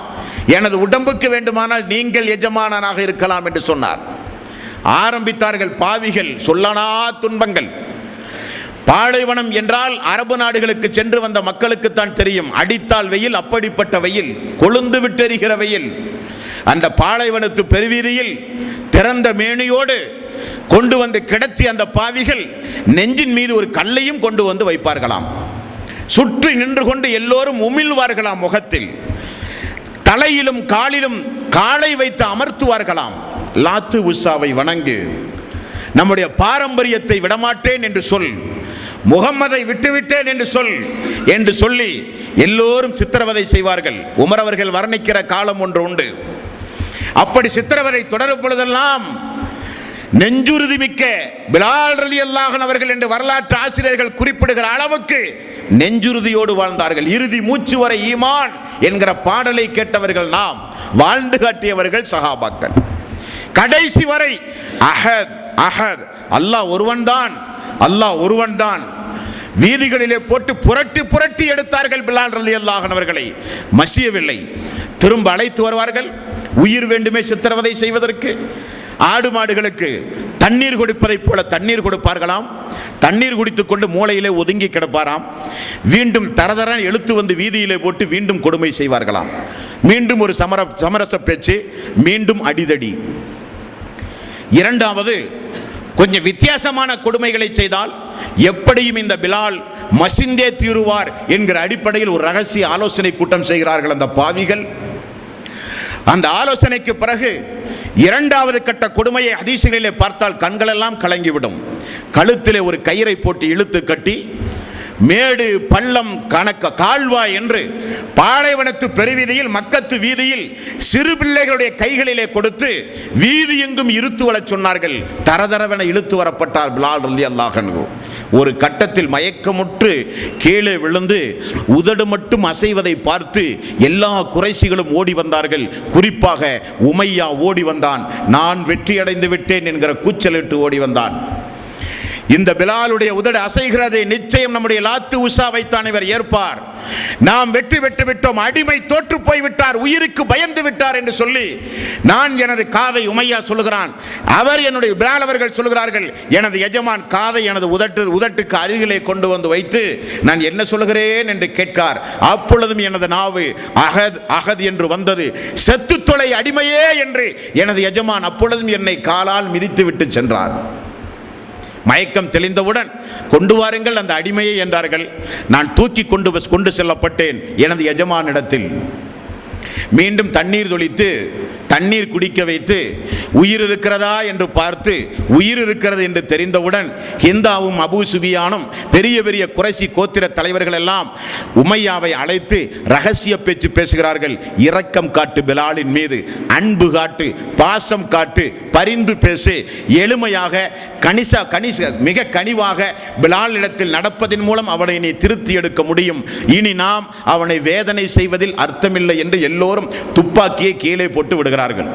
எனது உடம்புக்கு வேண்டுமானால் நீங்கள் எஜமானாக இருக்கலாம் என்று சொன்னார். ஆரம்பித்தார்கள் பாவிகள் சொல்லனா துன்பங்கள். பாலைவனம் என்றால் அரபு நாடுகளுக்கு சென்று வந்த மக்களுக்கு தான் தெரியும். அடித்தால் வெயில், அப்படிப்பட்ட வெயில், கொழுந்து விட்டெறிகிற வெயில். அந்த பாலைவனத்து பெருவீதியில் திறந்த மேனியோடு கொண்டு வந்து கிடத்தி அந்த பாவிகள் நெஞ்சின் மீது ஒரு கல்லையும் கொண்டு வந்து வைப்பார்களாம். சுற்றி நின்று கொண்டு எல்லோரும் உமிழ்வார்களாம். முகத்தில் தலையிலும் காலிலும் காலை வைத்து அமர்த்துவார்களாம். லாத்து உஸ்ஸாவை வணங்கு, நம்முடைய பாரம்பரியத்தை விடமாட்டேன் என்று சொல், முகம்மதை விட்டுவிட்டேன் என்று சொல் என்று சொல்லி எல்லோரும் சித்திரவதை செய்வார்கள். உமர் அவர்கள் வர்ணிக்கிற காலம் ஒன்று உண்டு. அப்படி சித்திரவதை தொடரும் பொழுதெல்லாம் நெஞ்சுறுதி மிக்க பிலால் ரலியல்லாஹு அன்ஹு அவர்கள் என்று வரலாற்று ஆசிரியர்கள் குறிப்பிடுகிற அளவுக்கு நெஞ்சுறுதியோடு வாழ்ந்தார்கள். இறுதி மூச்சு வரை ஈமான் என்கிற பாடலை கேட்டவர்கள் நாம், வாழ்ந்து காட்டியவர்கள் சஹாபாக்கள். கடைசி வரை அஹத் அஹத், அல்லாஹ் ஒருவன் தான், அல்லாஹ் ஒருவன் தான். வீதிகளிலே போட்டு புரட்டி புரட்டி எடுத்தார்கள் பிலால் ரலியல்லாஹு அன்ஹு அவர்களை. மசியவில்லை. திரும்ப அழைத்து வருவார்கள். உயிர் வேண்டுமே சித்திரவதை செய்வதற்கு. ஆடு மாடுகளுக்கு தண்ணீர் கொடுப்பதைப் போல தண்ணீர் கொடுப்பார்களாம். தண்ணீர் குடித்துக் கொண்டு மூளையிலே ஒதுங்கி கிடப்பாராம். மீண்டும் தரதர எழுத்து வந்து வீதியிலே போட்டு மீண்டும் கொடுமை செய்வார்களாம். மீண்டும் ஒரு சமரச பேச்சு, மீண்டும் அடிதடி. இரண்டாவது கொஞ்சம் வித்தியாசமான கொடுமைகளை செய்தால் எப்படியும் இந்த பிலால் மசிந்தே தீருவார் என்கிற அடிப்படையில் ஒரு ரகசிய ஆலோசனை கூட்டம் செய்கிறார்கள் அந்த பாவிகள். அந்த ஆலோசனைக்கு பிறகு இரண்டாவது கட்ட கொடுமையை ஹதீசுகளிலே பார்த்தால் கண்களெல்லாம் கலங்கிவிடும். கழுத்திலே ஒரு கயிறை போட்டு இழுத்து கட்டி மேடு பள்ளம் கணக்க கால்வாய் என்று பாலைவனத்து பெருவீதியில் மக்கத்து வீதியில் சிறு பிள்ளைகளுடைய கைகளிலே கொடுத்து வீதி எங்கும் இழுத்து வரச் சொன்னார்கள். தரதரவென இழுத்து வரப்பட்டார் பிலால் ரலியல்லாஹு அன்ஹு. ஒரு கட்டத்தில் மயக்கமுற்று கீழே விழுந்து உதடு மட்டும் அசைவதை பார்த்து எல்லா குறைசிகளும் ஓடி வந்தார்கள். குறிப்பாக உமையா ஓடி வந்தான். நான் வெற்றியடைந்து விட்டேன் என்கிற கூச்சலிட்டு ஓடி வந்தான். இந்த பிலாலுடைய உதடு அசைகிறது, நிச்சயம் நம்முடைய லாத்து உஸ்ஸாவைத்தான் இவர் ஏற்பார், நாம் வெற்றி பெற்று விட்டோம், அடிமை தோற்று போய்விட்டார், உயிருக்கு பயந்து விட்டார் என்று சொல்லி நான் எனது காதை, உமையா சொல்லுகிறான், அவர் என்னுடைய பிலால் அவர்கள் சொல்லுகிறார்கள், எனது எஜமான் காதை எனது உதட்டுக்கு அருகிலே கொண்டு வந்து வைத்து நான் என்ன சொல்லுகிறேன் என்று கேட்கார். அப்பொழுதும் எனது நாவு அகத் அகத் என்று வந்தது. செத்து தொலை அடிமையே என்று எனது எஜமான் அப்பொழுதும் என்னை காலால் மிதித்து விட்டு சென்றார். மயக்கம் தெளிந்தவுடன் கொண்டு வாருங்கள் அந்த அடிமையை என்றார்கள். நான் தூக்கி கொண்டு செல்லப்பட்டேன் எனது எஜமானிடத்தில். மீண்டும் தண்ணீர் தொளித்து தண்ணீர் குடிக்க வைத்து உயிர் இருக்கிறதா என்று பார்த்து உயிர் இருக்கிறது என்று தெரிந்தவுடன் ஹிந்தாவும் அபூ சுபியானும் பெரிய பெரிய குறைசி கோத்திர தலைவர்கள் எல்லாம் உமையாவை அழைத்து ரகசிய பேச்சு பேசுகிறார்கள். இரக்கம் காட்டு பிலாலின் மீது, அன்பு காட்டு, பாசம் காட்டு, பரிந்து பேசு, எளிமையாக மிக கனிவாக பிலாலிடத்தில் நடப்பதின் மூலம் அவனை நீ திருத்தி எடுக்க முடியும். இனி நாம் அவனை வேதனை செய்வதில் அர்த்தமில்லை என்று எல்லோரும் துப்பாக்கியை கீழே போட்டு விடுகிறார்கள்.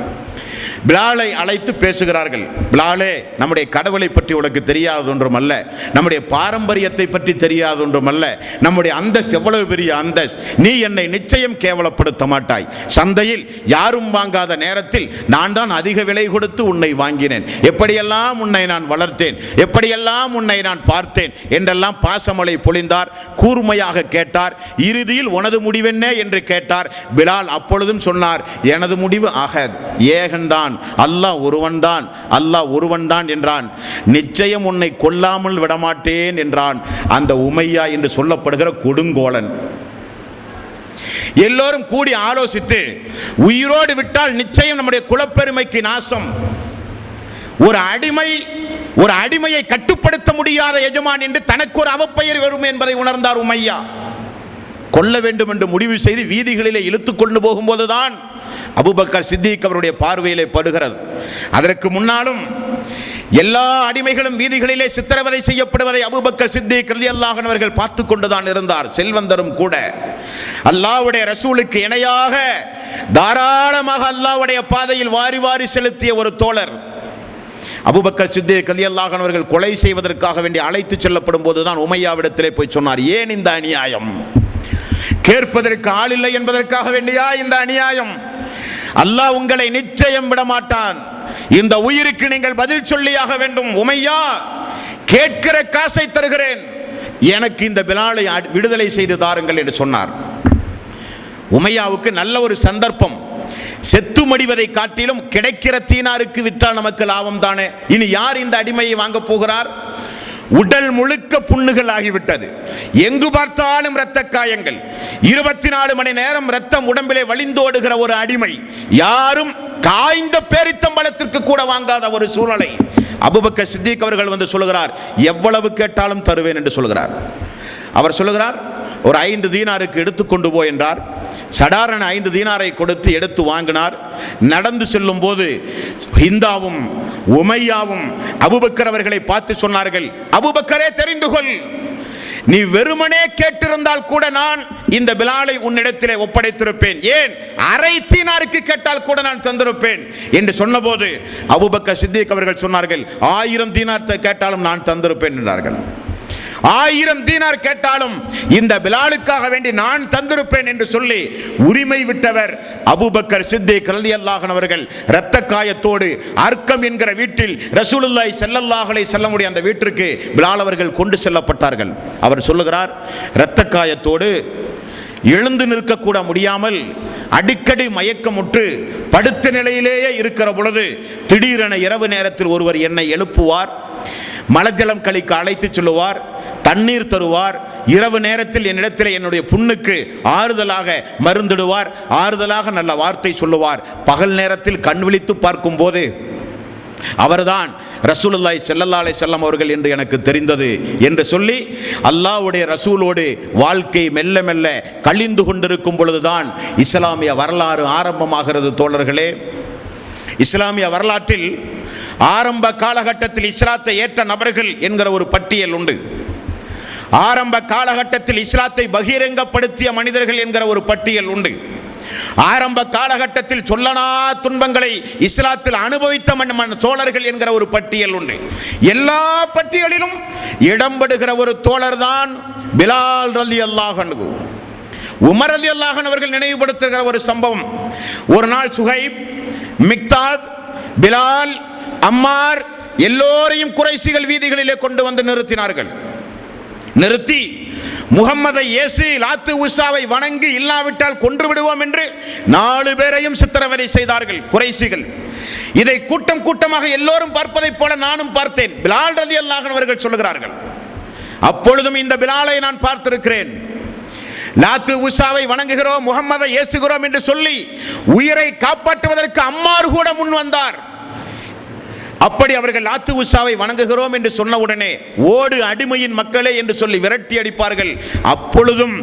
பிலாலை அழைத்து பேசுகிறார்கள். பிலாலே, நம்முடைய கடவுளை பற்றி உனக்கு தெரியாத ஒன்றும் அல்ல, நம்முடைய பாரம்பரியத்தை பற்றி தெரியாத ஒன்றும் அல்ல, நம்முடைய அந்தஸ்து எவ்வளவு பெரிய அந்தஸ்து, நீ என்னை நிச்சயம் கேவலப்படுத்த மாட்டாய். சந்தையில் யாரும் வாங்காத நேரத்தில் நான் தான் அதிக விலை கொடுத்து உன்னை வாங்கினேன், எப்படியெல்லாம் உன்னை நான் வளர்த்தேன், எப்படியெல்லாம் உன்னை நான் பார்த்தேன் என்றெல்லாம் பாசமலை பொழிந்தார். கூர்மையாக கேட்டார். இறுதியில் உனது முடிவென்ன என்று கேட்டார். பிலால் அப்பொழுதும் சொன்னார், எனது முடிவு அகத், ஏகன்தான், சொன்னான், அல்லாஹ் ஒருவன்தான், அல்லாஹ் ஒருவன்தான் என்றான். நிச்சயம் உன்னை கொல்லாமல் விடமாட்டேன் என்றான் அந்த உமையா என்று சொல்லப்படுகிற கொடுங்கோலன். எல்லோரும் கூடி ஆலோசித்து, உயிரோடு விட்டால் நிச்சயம் நம்முடைய குலப்பெருமைக்கு நாசம். ஒரு அடிமையை கட்டுப்படுத்த முடியாத எஜமான் என்று தனக்கு ஒரு அவப்பெயர் வரும் என்பதை உணர்ந்தார் உமையா. கொல்ல வேண்டும் என்று முடிவு செய்து வீதிகளிலே இழுத்துக் கொண்டு போகும்போதுதான் அபூபக்கர் சித்திக் அவருடைய பார்வையிலே படுகிறது. அதற்கு முன்னாலும் எல்லா அடிமைகளும் வீதிகளிலே சித்திரவதை செய்யப்படுவதை அபூபக்கர் சித்திக் ரலியல்லாஹு அன்ஹு அவர்கள் பார்த்து கொண்டுதான் இருந்தார். செல்வந்தரும் கூட அல்லாஹ்வுடைய ரசூலுக்கு இணையாக தாராளமாக அல்லாஹ்வுடைய பாதையில் வாரி வாரி செலுத்திய ஒரு தோழர். அபூபக்கர் சித்திக் ரலியல்லாஹு அன்ஹு அவர்கள் கொலை செய்வதற்காக வேண்டி அழைத்து செல்லப்படும் போதுதான் உமையாவிடத்திலே போய் சொன்னார், ஏன் இந்த அநியாயம்? கேட்பதற்கு ஆள் இல்லை என்பதற்காக வேண்டியா இந்த அநியாயம்? அல்லாஹ் உங்களை நிச்சயம் விடமாட்டான். இந்த உயிருக்கு நீங்கள் பதில் சொல்லியாக வேண்டும். உமையா, கேட்கிற காசை தருகிறேன், எனக்கு இந்த பிலாலை விடுதலை செய்து தாருங்கள் என்று சொன்னார். உமையாவுக்கு நல்ல ஒரு சந்தர்ப்பம். செத்து மடிவதை காட்டிலும் கிடைக்கிற தீனாருக்கு விட்டால் நமக்கு லாபம் தானே. இனி யார் இந்த அடிமையை வாங்க போகிறார்? உடல் முழுக்க புண்ணுகள் ஆகிவிட்டது. எங்கு பார்த்தாலும் இரத்த காயங்கள். 24 மணி நேரம் இரத்தம் உடம்பிலே வழிந்தோடுகிற ஒரு அடிமை. யாரும் காய்ந்த பேரித்தம்பளத்திற்கு கூட வாங்காத ஒரு சூழ்நிலை. அபூபக்கர் சித்திக் அவர்கள் வந்து சொல்கிறார், எவ்வளவு கேட்டாலும் தருவேன் என்று சொல்கிறார். அவர் சொல்கிறார், ஒரு 5 தீனாருக்கு எடுத்துக்கொண்டு போ என்றார். சடாரன் 5 தீனாரை கொடுத்து எடுத்து வாங்கினார். நடந்து செல்லும் போது ஹிந்தாவும் உமையாவும் அபூபக்கர் அவர்களை பார்த்து சொன்னார்கள், அபூபக்கரே தெரிந்து கொள், நீ வெறுமனே கேட்டிருந்தால் கூட நான் இந்த பிலாலை உன்னிடத்திலே ஒப்படைத்திருப்பேன். ஏன், அரை தீனாருக்கு கேட்டால் கூட நான் தந்திருப்பேன் என்று சொன்னபோது அபூபக்கர் சித்திக் அவர்கள் சொன்னார்கள், 1000 தீனார் கேட்டாலும் நான் தந்திருப்பேன் என்றார்கள். 1000 தீனார் கேட்டாலும் இந்த பிலாலுக்காக வேண்டி நான் தந்திருப்பேன் என்று சொல்லி உரிமை விட்டவர் அபூபக்கர் சித்திக் ரலியல்லாஹு அன்ஹு அவர்கள். இரத்த காயத்தோடு அர்க்கம் என்கிற வீட்டில் ரசூலுல்லாஹி ஸல்லல்லாஹு அலைஹி வஸல்லம் உடைய அந்த வீட்டிற்கு பிலால் அவர்கள் கொண்டு செல்லப்பட்டார்கள். அவர் சொல்லுகிறார், இரத்த காயத்தோடு எழுந்து நிற்கக்கூட முடியாமல் அடிக்கடி மயக்கமுற்று படுத்த நிலையிலேயே இருக்கிற பொழுது திடீரென இரவு நேரத்தில் ஒருவர் என்னை எழுப்புவார், மலஜலம் கழிக்க அழைத்து சொல்லுவார், தண்ணீர் தருவார், இரவு நேரத்தில் என்னிடத்தில் என்னுடைய புண்ணுக்கு ஆறுதலாக மருந்திடுவார், ஆறுதலாக நல்ல வார்த்தை சொல்லுவார். பகல் நேரத்தில் கண் விழித்து பார்க்கும் போது அவர்தான் ரசூலுல்லாஹி ஸல்லல்லாஹு அலைஹி வஸல்லம் அவர்கள் என்று எனக்கு தெரிந்தது என்று சொல்லி அல்லாஹ்வுடைய ரசூலோடு வாழ்க்கை மெல்ல மெல்ல கழிந்து கொண்டிருக்கும் பொழுதுதான் இஸ்லாமிய வரலாறு ஆரம்பமாகிறது. தோழர்களே, இஸ்லாமிய வரலாற்றில் ஆரம்ப காலகட்டத்தில் இஸ்லாத்தை ஏற்ற நபர்கள் என்கிற ஒரு பட்டியல் உண்டு. ஆரம்ப காலகட்டத்தில் இஸ்லாத்தை பகிரங்கப்படுத்திய மனிதர்கள் என்கிற ஒரு பட்டியல் உண்டு. ஆரம்ப காலகட்டத்தில் சொல்லனா துன்பங்களை இஸ்லாத்தில் அனுபவித்த சோழர்கள் என்கிற ஒரு பட்டியல் உண்டு. எல்லா பட்டியலிலும் இடம்பெறுகிற ஒரு தோழர் தான் பிலால் ரலியல்லாஹு அன்ஹு. உமர் ரலியல்லாஹு அன்ஹு அவர்கள் நினைவுபடுத்துகிற ஒரு சம்பவம். ஒரு நாள் சுஹைப், மிக்தாத், பிலால், அம்மார் எல்லோரையும் குறைசிகள் வீதிகளிலே கொண்டு வந்து நிறுத்தினார்கள். நிறுத்தி முகம்மதை இயேசு லாத்து உஸாவை வணங்கி இல்லாவிட்டால் கொன்று விடுவோம் என்று 4 பேரையும் சித்திரவதை செய்தார்கள் குறைசிகள். இதை கூட்டம் கூட்டமாக எல்லோரும் பார்ப்பதைப் போல நானும் பார்த்தேன். பிலால் ரலியல்லாஹு அன்ஹு அவர்கள் சொல்கிறார்கள், அப்பொழுதும் இந்த பிலாலை நான் பார்த்திருக்கிறேன். லாத்து உஸாவை வணங்குகிறோம், முகம்மதை ஏசுகிறோம் என்று சொல்லி உயிரை காப்பாற்றுவதற்கு அம்மார் கூட முன் வந்தார். அப்படி அவர்கள் லாத்து உஸாவை வணங்குகிறோம் என்று சொன்னவுடனே ஓடு அடிமையின் மக்களே என்று சொல்லி விரட்டி அடிப்பார்கள். அப்பொழுதும்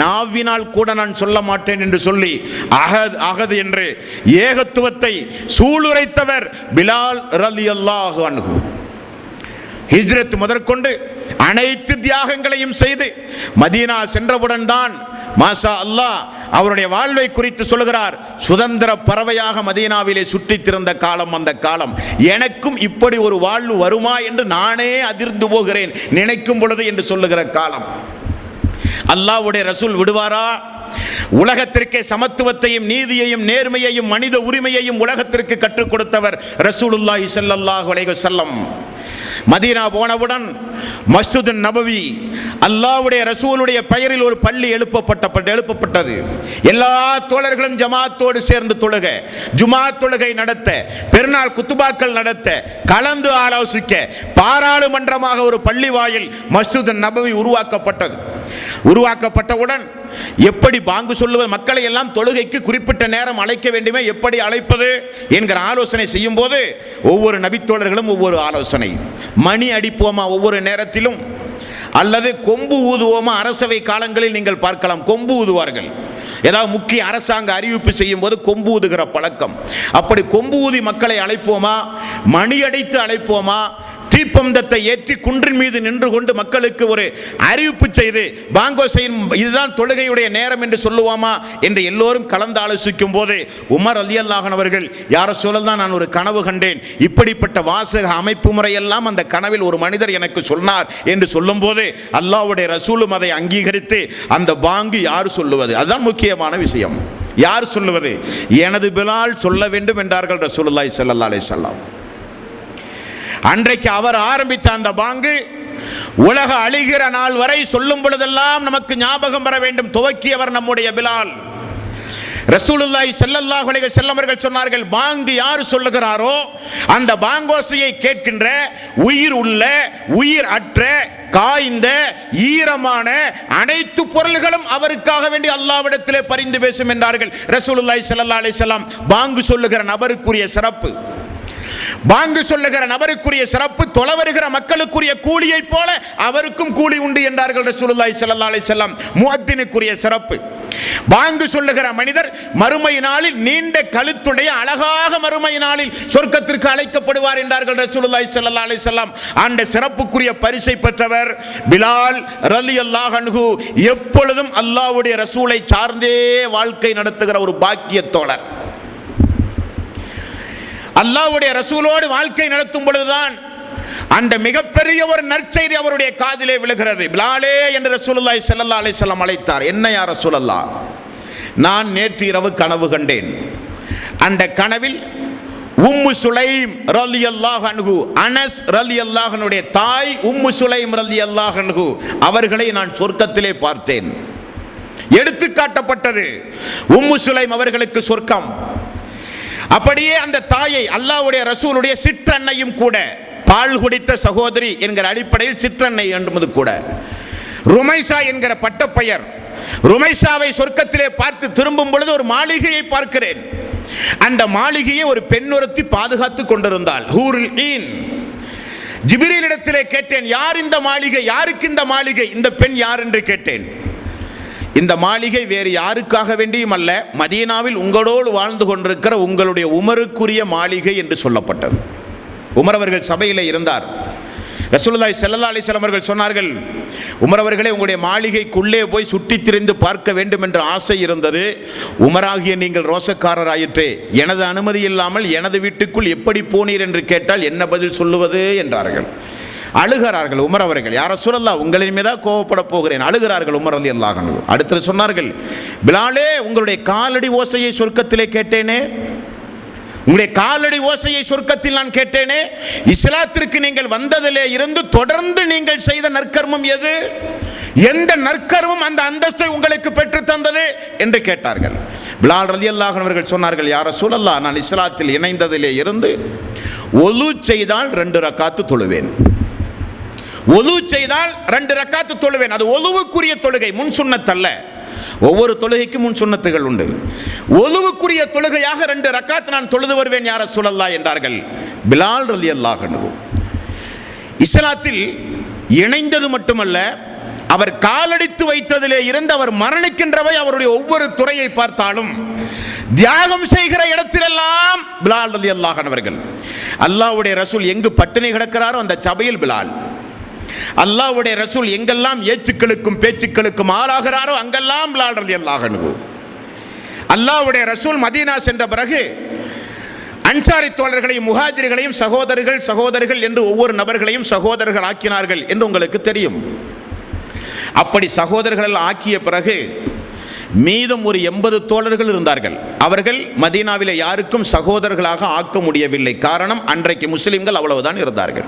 நாவினால் கூட நான் சொல்ல மாட்டேன் என்று சொல்லி அஹத் அஹத் என்று ஏகத்துவத்தை சூளுரைத்தவர் பிலால் ரலியல்லாஹு அன்ஹு. ஹிஜ்ரத் முதற்கொண்டு அனைத்து தியாகங்களையும் செய்து மதீனா சென்றவுடன் தான் மாஷா அல்லாஹ் அவருடைய வாழ்வை குறித்து சொல்கிறார், சுதந்திர பறவையாக மதீனாவிலே சுற்றித் திரிந்த காலம் அந்த காலம். எனக்கும் இப்படி ஒரு வாழ்வு வருமா என்று நானே அதிர்ந்து போகிறேன் நினைக்கும் பொழுது என்று சொல்லுகிற காலம். அல்லாஹ்வுடைய ரசூல் விடுவாரா? உலகத்திற்கே சமத்துவத்தையும் நீதியையும் நேர்மையையும் மனித உரிமையையும் உலகத்திற்கு கற்றுக் கொடுத்தவர் ரசூலுல்லாஹி ஸல்லல்லாஹு அலைஹி வஸல்லம். மதீனா போனவுடன் மஸ்ஜித் நபவி அல்லாஹ்வுடைய ரசூலுடைய பெயரில் ஒரு பள்ளி எழுப்பப்பட்டது. எல்லா தோழர்களும் ஜமாத்தோடு சேர்ந்து தொழுக, ஜுமா தொழுகை நடத்த, பெருநாள் குத்துபாக்கள் நடத்த, கலந்து ஆலோசிக்க பாராளுமன்றமாக ஒரு பள்ளி வாயில் மஸ்ஜித் நபவி உருவாக்கப்பட்டவுடன் எப்படி பாங்கு சொல்லுவது, மக்களை எல்லாம் தொழுகைக்கு குறிப்பிட்ட நேரம் அழைக்க வேண்டுமே, எப்படி அழைப்பது என்கிற ஆலோசனை செய்யும் போது ஒவ்வொரு நபித்தோழர்களும் ஒவ்வொரு ஆலோசனை. மணி அடிப்போமா ஒவ்வொரு நேரத்திலும், அல்லது கொம்பு ஊதுவோமா? அரசவை காலங்களில் நீங்கள் பார்க்கலாம், கொம்பு ஊதுவார்கள். ஏதாவது முக்கிய அரசாங்க அறிவிப்பு செய்யும் போது கொம்பு ஊதுகிற பழக்கம். அப்படி கொம்பு ஊதி மக்களை அழைப்போமா, மணி அடித்து அழைப்போமா, தீப்பந்தத்தை ஏற்றி குன்றின் மீது நின்று கொண்டு மக்களுக்கு ஒரு அறிவிப்பு செய்து பாங்கோ செய்யும் இதுதான் தொழுகையுடைய நேரம் என்று சொல்லுவோமா என்று எல்லோரும் கலந்து ஆலோசிக்கும் போது உமர் ரலியல்லாஹு அன்ஹு அவர்கள், யார சொல்லலாம், நான் ஒரு கனவு கண்டேன், இப்படிப்பட்ட வாசக அமைப்பு முறையெல்லாம் அந்த கனவில் ஒரு மனிதர் எனக்கு சொன்னார் என்று சொல்லும் போது அல்லாஹ்வுடைய ரசூலும் அதை அங்கீகரித்து அந்த பாங்கு யார் சொல்லுவது, அதுதான் முக்கியமான விஷயம். யார் சொல்லுவது? எனது பிலால் சொல்ல வேண்டும் என்றார்கள் ரசூலுல்லாஹி ஸல்லல்லாஹு அலைஹி வஸல்லம். அன்றைக்கு அவர் ஆரம்பித்த அந்த பாங்கு உலக அழிகிற நாள் வரை சொல்லும் பொழுதெல்லாம் நமக்கு ஞாபகம் வர வேண்டும். துவக்கியவர் நம்முடைய பிலால். ரசூலுல்லாஹி ஸல்லல்லாஹு அலைஹி வஸல்லம் அவர்கள் சொன்னார்கள், பாங்கு யார் சொல்லுகிறாரோ அந்த பாங்கோசையை கேட்கின்ற உயிர் உள்ள உயிர் அற்ற காய்ந்த ஈரமான அனைத்து பொருள்களும் அவருக்காக வேண்டி அல்லாஹ்விடத்திலே பரிந்து பேசும் என்றார்கள் ரசூலுல்லாஹி ஸல்லல்லாஹு அலைஹி வஸல்லம். பாங்கு சொல்லுகிற நபருக்குரிய சிறப்பு, பாங்கு சொல்லுகிற நபருக்குரிய சிறப்பு தொலைவருகிற மக்களுக்குரிய கூலியை போல அவருக்கும் கூலி உண்டு என்றார்கள் ரசூலுல்லாஹி ஸல்லல்லாஹு அலைஹி வஸல்லம். முஅத்தினுக்குரிய சிறப்பு, பாங்கு சொல்லுகிற மனிதர் மறுமை நாளில் நீண்ட கழுத்துடைய அழகாக மறுமை நாளில் சொர்க்கத்திற்கு அழைக்கப்படுவார் என்றார்கள் ரசூலுல்லாஹி ஸல்லல்லாஹு அலைஹி வஸல்லம். அந்த சிறப்புக்குரிய பரிசை பெற்றவர் பிலால் ரலியல்லாஹு அன்ஹு. எப்பொழுதும் அல்லாஹ்வுடைய ரசூலை சார்ந்தே வாழ்க்கை நடத்துகிற ஒரு பாக்கியத்தோழர். அல்லாஹ்வுடைய ரசூலோடு வாழ்க்கை நடத்தும் பொழுதுதான் அந்த மிகப்பெரிய ஒரு நற்செய்தி அவருடைய காதிலே விழுகிறது. பிலாலே என்று ரசூலுல்லாஹி ஸல்லல்லாஹு அலைஹி வஸல்லம் அழைத்தார். என்ன யா ரசூலல்லாஹ், நான் நேற்று இரவு கனவு கண்டேன். அந்த கனவில் உம்மு சுலைம் ரலியல்லாஹு அன்ஹு, அனஸ் ரலியல்லாஹு அன்ஹுடைய தாய் உம்மு சுலைம் ரலியல்லாஹு அன்ஹு அவர்களை நான் சொர்க்கத்திலே பார்த்தேன். எடுத்து காட்டப்பட்டது உம்மு சுலைம் அவர்களுக்கு சொர்க்கம். அப்படியே அந்த தாயை அல்லாஹ்வுடைய ரசூலுடைய சிற்றன்னையும் கூட, பால் குடித்த சகோதரி என்கிற அடிப்படையில் சிற்றன்னை என்பது கூட, ருமைசா என்கிற பட்டப்பெயர். ருமைசாவை சொர்க்கத்திலே பார்த்து திரும்பும் பொழுது ஒரு மாளிகையை பார்க்கிறேன். அந்த மாளிகையை ஒரு பெண் ஒருத்தி பாதுகாத்து கொண்டிருந்தாள், ஹூருல் ஈன். ஜிப்ரீலிடத்திலே கேட்டேன், யார் இந்த மாளிகை, யாருக்கு இந்த மாளிகை, இந்த பெண் யார் என்று கேட்டேன். இந்த மாளிகை வேறு யாருக்காக வேண்டியும் அல்ல, மதீனாவில் உங்களோடு வாழ்ந்து கொண்டிருக்கிற உங்களுடைய உமருக்குரிய மாளிகை என்று சொல்லப்பட்டது. உமர் அவர்கள் சபையில் இருந்தார். ரசூலுல்லாஹி ஸல்லல்லாஹு அலைஹி வஸல்லம் அவர்கள் சொன்னார்கள், உமர் அவர்களே, உங்களுடைய மாளிகைக்குள்ளே போய் சுற்றித் திரிந்து பார்க்க வேண்டும் என்ற ஆசை இருந்தது. உமராகிய நீங்கள் ரோசக்காரராயிற்றே, எனது அனுமதி இல்லாமல் எனது வீட்டுக்குள் எப்படி போனீர் என்று கேட்டால் என்ன பதில் சொல்லுவது என்றார்கள். அழுகிறார்கள் உமர் அவர்கள். யார் ரசூலல்லாஹ், உங்களின் மீதா கோபப்பட போகிறேன். அழுகிறார்கள் உமர் ரலியல்லாஹு அன்ஹு. அடுத்து சொன்னார்கள், பிலாலே, உங்களுடைய காலடி ஓசையை சொர்க்கத்திலே கேட்டேனே, உங்களுடைய காலடி ஓசையை சொர்க்கத்தில் நான் கேட்டேனே, இஸ்லாத்திற்கு நீங்கள் வந்ததிலே இருந்து தொடர்ந்து நீங்கள் செய்த நற்கர்மம் எது, எந்த நற்கர்மம் அந்த அந்தஸ்தை உங்களுக்கு பெற்று தந்தது என்று கேட்டார்கள். பிலால் ரலியல்லாஹு அன்ஹு அவர்கள் சொன்னார்கள், யார் ரசூலல்லாஹ், நான் இஸ்லாத்தில் இணைந்ததிலே இருந்து ஒலு செய்தால் 2 ரக்காத்து தொழுவேன். ஒலு செய்தால் 2 ரக்காத்து தொழுவேன். அது ஒலுவுக்குரிய தொழுகை, முன் சுன்னத் அல்ல. ஒவ்வொரு தொழுகைக்கும் முன் சுன்னத்துகள் உண்டு. ஒலுவுக்குரிய தொழுகையாக 2 ரக்காத் நான் தொழுது வருவேன் யா ரசூலல்லாஹ் என்றார்கள் பிலால் ரலியல்லாஹு அன்ஹு. இஸ்லாத்தில் இணைந்தது மட்டுமல்ல, அவர் காலடித்து வைத்ததிலே இருந்து அவர் மரணிக்கின்றவை அவருடைய ஒவ்வொரு துறையை பார்த்தாலும் தியாகம் செய்கிற இடத்திலெல்லாம் பிலால் ரலியல்லாஹு அன்ஹு அவர்கள். அல்லாஹ்வுடைய ரசூல் எங்கு பட்டினி கிடக்கிறாரோ அந்த சபையில் பிலால். அல்லாஹ்வுடைய ரசூல் எங்கெல்லாம் ஏச்சுக்களுக்கும் பேச்சுக்களுக்கும் ஆளாகிறாரோ அங்கெல்லாம் பிலால் ரலியல்லாஹு அன்ஹு. அல்லாஹ்வுடைய ரசூல் மதீனா சென்ற பிறகு அன்சாரி தோழர்களையும் முஹாஜிர்களையும் சகோதரர்கள் என்று ஒவ்வொரு நபர்களையும் சகோதரர்கள் ஆக்கினார்கள் என்று உங்களுக்கு தெரியும். அப்படி சகோதரர்கள் ஆக்கிய பிறகு மீதம் ஒரு 80 தோழர்கள் இருந்தார்கள். அவர்கள் மதீனாவிலே யாருக்கும் சகோதரர்களாக ஆக்க முடியவில்லை. காரணம், அன்றைக்கு முஸ்லிம்கள் அவ்வளவுதான் இருந்தார்கள்.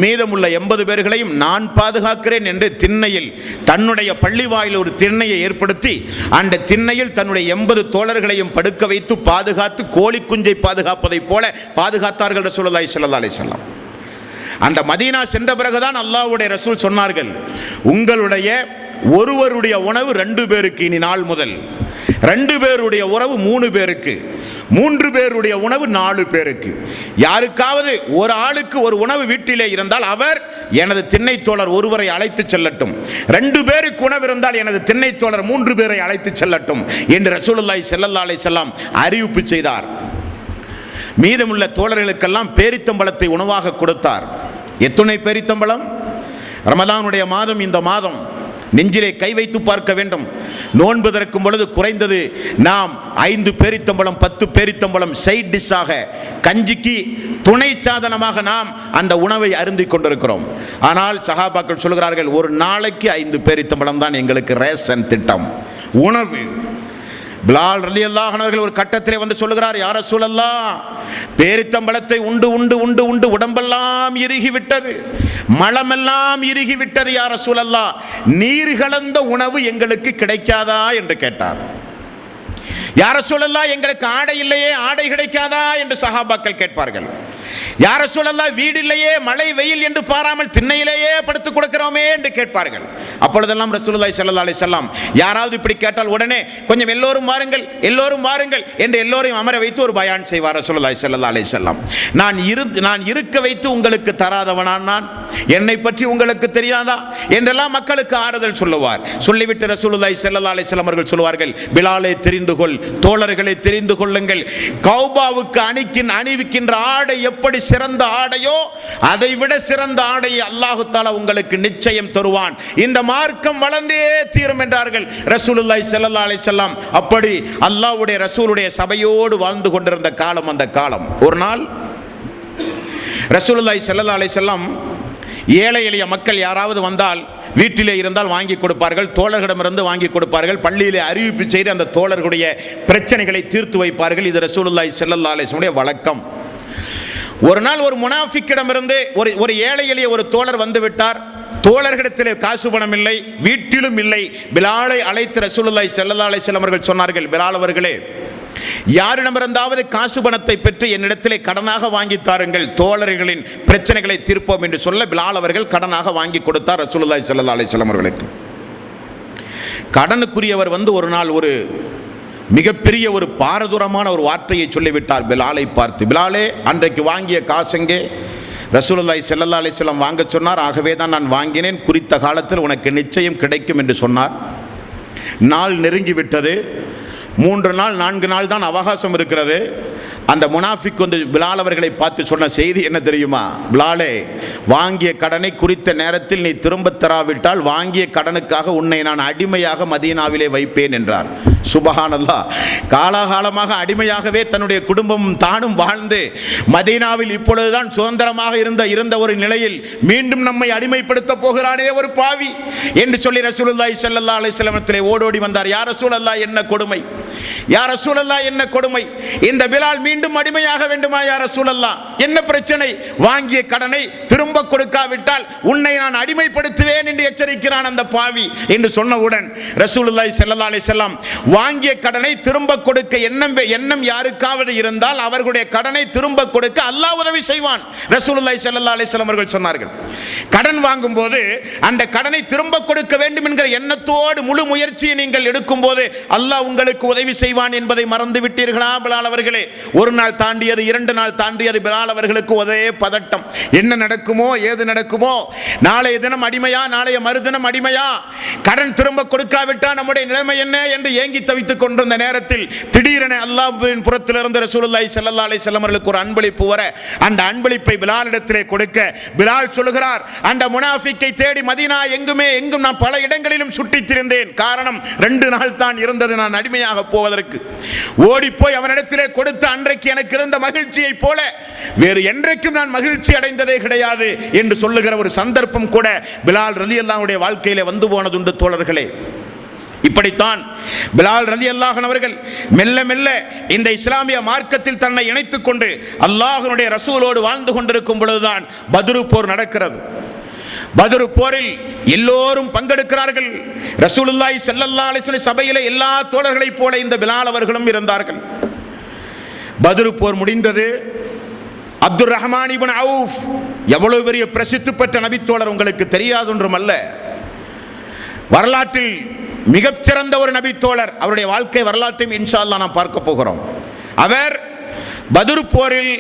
மீதமுள்ள 80 பேர்களையும் நான் பாதுகாக்கிறேன் என்று திண்ணையில் தன்னுடைய பள்ளி வாயில் ஒரு திண்ணையை ஏற்படுத்தி அந்த திண்ணையில் தன்னுடைய 80 தோழர்களையும் படுக்க வைத்து பாதுகாத்து கோழி குஞ்சை பாதுகாப்பதைப் போல பாதுகாத்தார்கள் ரசூலுல்லாஹி ஸல்லல்லாஹு அலைஹி வஸல்லம். அந்த மதீனா சென்ற பிறகுதான் அல்லாஹ்வுடைய ரசூல் சொன்னார்கள், உங்களுடைய ஒருவருடைய உணவு 2 பேருக்கு இனி நாள் முதல், 2 பேருடைய உணவு 3 பேருக்கு, 3 பேருடைய உணவு 4 பேருக்கு. யாருக்காவது ஒரு ஆளுக்கு ஒரு உணவு வீட்டிலே இருந்தால் அவர் எனது திண்ணை தோழர் ஒருவரை அழைத்து செல்லட்டும், 2 பேருக்கு உணவு இருந்தால் எனது திண்ணை தோழர் 3 பேரை அழைத்து செல்லட்டும் என்று ரசூலுல்லாஹி ஸல்லல்லாஹு அலைஹி வஸல்லம் அறிவிப்பு செய்தார். மீதமுள்ள தோழர்களுக்கெல்லாம் பேரித்தம்பழத்தை உணவாக கொடுத்தார். எத்துணை பேரித்தம்பழம்? ரமலானுடைய மாதம், இந்த மாதம் நெஞ்சிலே கை வைத்து பார்க்க வேண்டும். நோன்பு திறக்கும் பொழுது குறைந்தது நாம் 5 பேரித்தம்பழம் 10 பேரித்தம்பழம் சைட் டிஷ்ஷாக, கஞ்சிக்கு துணை சாதனமாக நாம் அந்த உணவை அருந்திக் கொண்டிருக்கிறோம். ஆனால் சஹாபாக்கள் சொல்கிறார்கள், ஒரு நாளைக்கு 5 பேரித்தம்பழம் தான் எங்களுக்கு ரேஷன் திட்டம், உணவு. பிலால் ரலியல்லாஹு அன்ஹு அவர்கள் ஒரு கட்டத்திலே வந்து சொல்லுகிறார், யா ரசூலல்லாஹ், பேரித்தம்பழத்தை உண்டு உண்டு உண்டு உண்டு உடம்பெல்லாம் இறுகி விட்டது, மலமெல்லாம் இறுகி விட்டது, யா ரசூலல்லாஹ், நீர் கலந்த உணவு எங்களுக்கு கிடைக்காதா என்று கேட்டார். யா ரசூலல்லாஹ், எங்களுக்கு ஆடை இல்லையே, ஆடை கிடைக்காதா என்று சஹாபாக்கள் கேட்பார்கள். யா ரசூலல்லாஹ், வீடு இல்லையே, மழை வெயில் என்று பாராமல் திண்ணையிலேயே படுத்துக் கொடுக்கிறோமே என்று கேட்பார்கள். அப்பொழுதெல்லாம் ரசூலுல்லாஹி ஸல்லல்லாஹு அலைஹி வஸல்லம் யாராவது இப்படி கேட்டால் உடனே கொஞ்சம் எல்லோரும் வாருங்கள், எல்லோரும் வாருங்கள் என்று எல்லோரையும் அமர வைத்து ஒரு பயான் செய்வார் ரசூலுல்லாஹி ஸல்லல்லாஹு அலைஹி வஸல்லம். நான் இருக்க வைத்து உங்களுக்கு தராதவனான் நான், என்னை பற்றி உங்களுக்கு தெரியாதா என்றெல்லாம் மக்களுக்கு ஆறுதல் சொல்லுவார். சொல்லிவிட்டு ரசூலுல்லாஹி ஸல்லல்லாஹு அலைஹி வஸல்லம் அவர்கள் சொல்வார்கள், பிலாலை தெரிந்து கொள், தோழர்களை தெரிந்து கொள்ளுங்கள், கௌபாவுக்கு அணிவிக்கின்ற ஆடை எப்படி சிறந்த ஆடையோ அதை விட சிறந்த ஆடையை அல்லாஹு தஆலா உங்களுக்கு நிச்சயம் தருவான், இந்த மார்க்கம் வளர்ந்தே தீரும் என்றார்கள் ரசூலுல்லாஹி ஸல்லல்லாஹு அலைஹி வஸல்லம். அப்படி அல்லாஹ்வுடைய ரசூலுடைய சபையோடு வாழ்ந்து கொண்டிருந்த காலம் அந்த காலம். ஒரு நாள் ரசூலுல்லாஹி ஸல்லல்லாஹு அலைஹி வஸல்லம் ஏழை எளிய மக்கள் யாராவது வந்தால் வீட்டிலே இருந்தால் வாங்கி கொடுப்பார்கள், தோழர்களிடமிருந்து வாங்கி கொடுப்பார்கள், பள்ளியிலே அறிவிப்பு செய்து அந்த தோழர்களுடைய பிரச்சனைகளை தீர்த்து வைப்பார்கள். இது ரசூலுல்லாஹி ஸல்லல்லாஹு அலைஹி வஸல்லம் வழக்கம். ஒரு நாள் ஒரு முனாஃபிக்கிடமிருந்து ஒரு ஏழை எளிய ஒரு தோழர் வந்து விட்டார். தோழர்களிடத்திலே காசு பணம் இல்லை, வீட்டிலும் இல்லை. பிலாலை அழைத்து ரசூலுல்லாஹி ஸல்லல்லாஹு அலைஹி வஸல்லம் அவர்கள் சொன்னார்கள், பிலால் அவர்களே, யாரிடமிருந்தாவது காசு பணத்தை பெற்று என்னிடத்திலே கடனாக வாங்கி தாருங்கள், தோழர்களின் பிரச்சனைகளை தீர்ப்போம் என்று சொல்ல பிலால் அவர்கள் கடனாக வாங்கி கொடுத்தார் ரசூலுல்லாஹி ஸல்லல்லாஹு அலைஹி வஸல்லம் அவர்களுக்கு. கடனுக்குரியவர் வந்து ஒரு நாள் ஒரு மிகப்பெரிய ஒரு பாரதூரமான ஒரு வார்த்தையை சொல்லிவிட்டார் பிலாலை பார்த்து. பிலாலே, அன்றைக்கு வாங்கிய காசெங்கே? ரசூலுல்லாஹி ஸல்லல்லாஹு அலைஹி வஸல்லம் வாங்க சொன்னார், ஆகவே தான் நான் வாங்கினேன், குறித்த காலத்தில் உனக்கு நிச்சயம் கிடைக்கும் என்று சொன்னார். நாள் நெருங்கிவிட்டது, 3 நாள் 4 நாள் தான் அவகாசம் இருக்கிறது. அந்த முனாஃபிக் வந்து பிலால் அவர்களை பார்த்து சொன்ன செய்தி என்ன தெரியுமா? பிலாலே, வாங்கிய கடனை குறித்த நேரத்தில் நீ திரும்ப தராவிட்டால் வாங்கிய கடனுக்காக உன்னை நான் அடிமையாக மதீனாவிலே வைப்பேன் என்றார். சுபஹானல்லாஹ், காலாகாலமாக அடிமையாகவே தன்னுடைய குடும்பமும் தானும் வாழ்ந்து மதீனாவில் இப்பொழுதுதான் சுதந்திரமாக இருந்த ஒரு நிலையில் மீண்டும் நம்மை அடிமைப்படுத்த போகிறானே ஒரு பாவி என்று சொல்லி ரசூலுல்லாஹி ஸல்லல்லாஹு அலைஹி வஸல்லம் ஓடோடி வந்தார். யா ரசூலல்லாஹ், என்ன கொடுமை, யா ரசூலல்லாஹ், என்ன கொடுமை, இந்த பிலால் மீண்டும் அடிமையாக வேண்டுமா யா ரசூலல்லாஹ், என்ன பிரச்சனை, வாங்கிய கடனை திரும்ப கொடுக்காவிட்டால் உன்னை நான் அடிமைப்படுத்துவேன் என்று எச்சரிக்கிறான் அந்த பாவி என்று சொன்னவுடன் ரசூலுல்லாஹி ஸல்லல்லாஹு அலைஹி வஸல்லம் வாங்கிய கடனை திரும்ப கொடுக்க எண்ணம் யாருக்காவது இருந்தால் அவர்களுடைய கடனை திரும்ப கொடுக்க அல்லாஹ் உதவி செய்வான். ரசூலுல்லாஹி ஸல்லல்லாஹு அலைஹி வஸல்லம் அவர்கள் சொன்னார்கள், கடன் வாங்கும் போது அந்த கடனை திரும்ப கொடுக்க வேண்டும் என்கிற எண்ணத்தோடு முழு முயற்சியை நீங்கள் எடுக்கும் போது அல்லாஹ் உங்களுக்கு உதவி செய்வான் என்பதை மறந்து விட்டீர்களா பிலால் அவர்களே? ஒரு நாள் தாண்டியது, 2 நாள் தாண்டியது, பிலால் அவர்களுக்கு ஒரே பதட்டம். என்ன நடக்குமோ, ஏது நடக்குமோ, நாளைய தினம் அடிமையா, நாளைய மறுதினம் அடிமையா, கடன் திரும்ப கொடுக்காவிட்டால் நம்முடைய நிலைமை என்ன என்று ஏங்கி தவித்துக் கொண்டிருந்த நேரத்தில் திடீரென அல்லாஹ்வின் புறத்திலிருந்து ரசூலுல்லாஹி ஸல்லல்லாஹு அலைஹி வஸல்லம் அவர்களுக்கு ஒரு அன்பளிப்பு வர அந்த அன்பளிப்பை பிலாலிடத்திலே கொடுக்க பிலால் சொல்லுகிறார், அந்த முனாஃபிக்கை தேடி மதீனா எங்கும் நான் பல இடங்களிலும் சுற்றித் திரிந்தேன். காரணம், 2 நாள் தான் இருந்தது நான் அடிமையாக போவதற்கு. ஓடிப்போய் அவனிடத்திலே கொடுத்த அன்றைக்கு எனக்கு இருந்த மகிழ்ச்சியை போல வேறு என்றைக்கும் நான் மகிழ்ச்சி அடைந்ததே கிடையாது என்று சொல்லுகிற ஒரு சந்தர்ப்பம் கூட பிலால் ரலியல்லாஹு அன்ஹுடைய வாழ்க்கையிலே வந்து போனதுண்டு தோழர்களே. இப்படித்தான் பிலால் ரலியல்லாஹு அன்ஹு அவர்கள் மெல்ல மெல்ல இந்த இஸ்லாமிய மார்க்கத்தில் தன்னை இணைத்துக் கொண்டு அல்லாஹ்வுடைய ரசூலோடு வாழ்ந்து கொண்டிருக்கும் பொழுதுதான் பத்ரு போர் நடக்கிறது. பத்ரு போரில் எல்லோரும் பங்கெடுக்கிறார்கள். ரசூலுல்லாஹி ஸல்லல்லாஹு அலைஹி வஸல்லம் சபையிலே எல்லா தோழர்களைப் போல இந்த பிலால் அவர்களும் இருந்தார்கள். பத்ரு போர் முடிந்தது. அப்துர் ரஹ்மான் இப்னு அவுஃப் எவ்வளவு பெரிய பிரசித்தி பெற்ற நபித்தோழர் உங்களுக்கு தெரியாது ஒன்றும் அல்ல. வரலாற்றில் மிகச்சிறந்த ஒரு நபித்தோழர். அவருடைய வாழ்க்கை வரலாற்றையும் இன்ஷா அல்லாஹ் நாம் பார்க்க போகிறோம். அவர் பத்ரு போரில்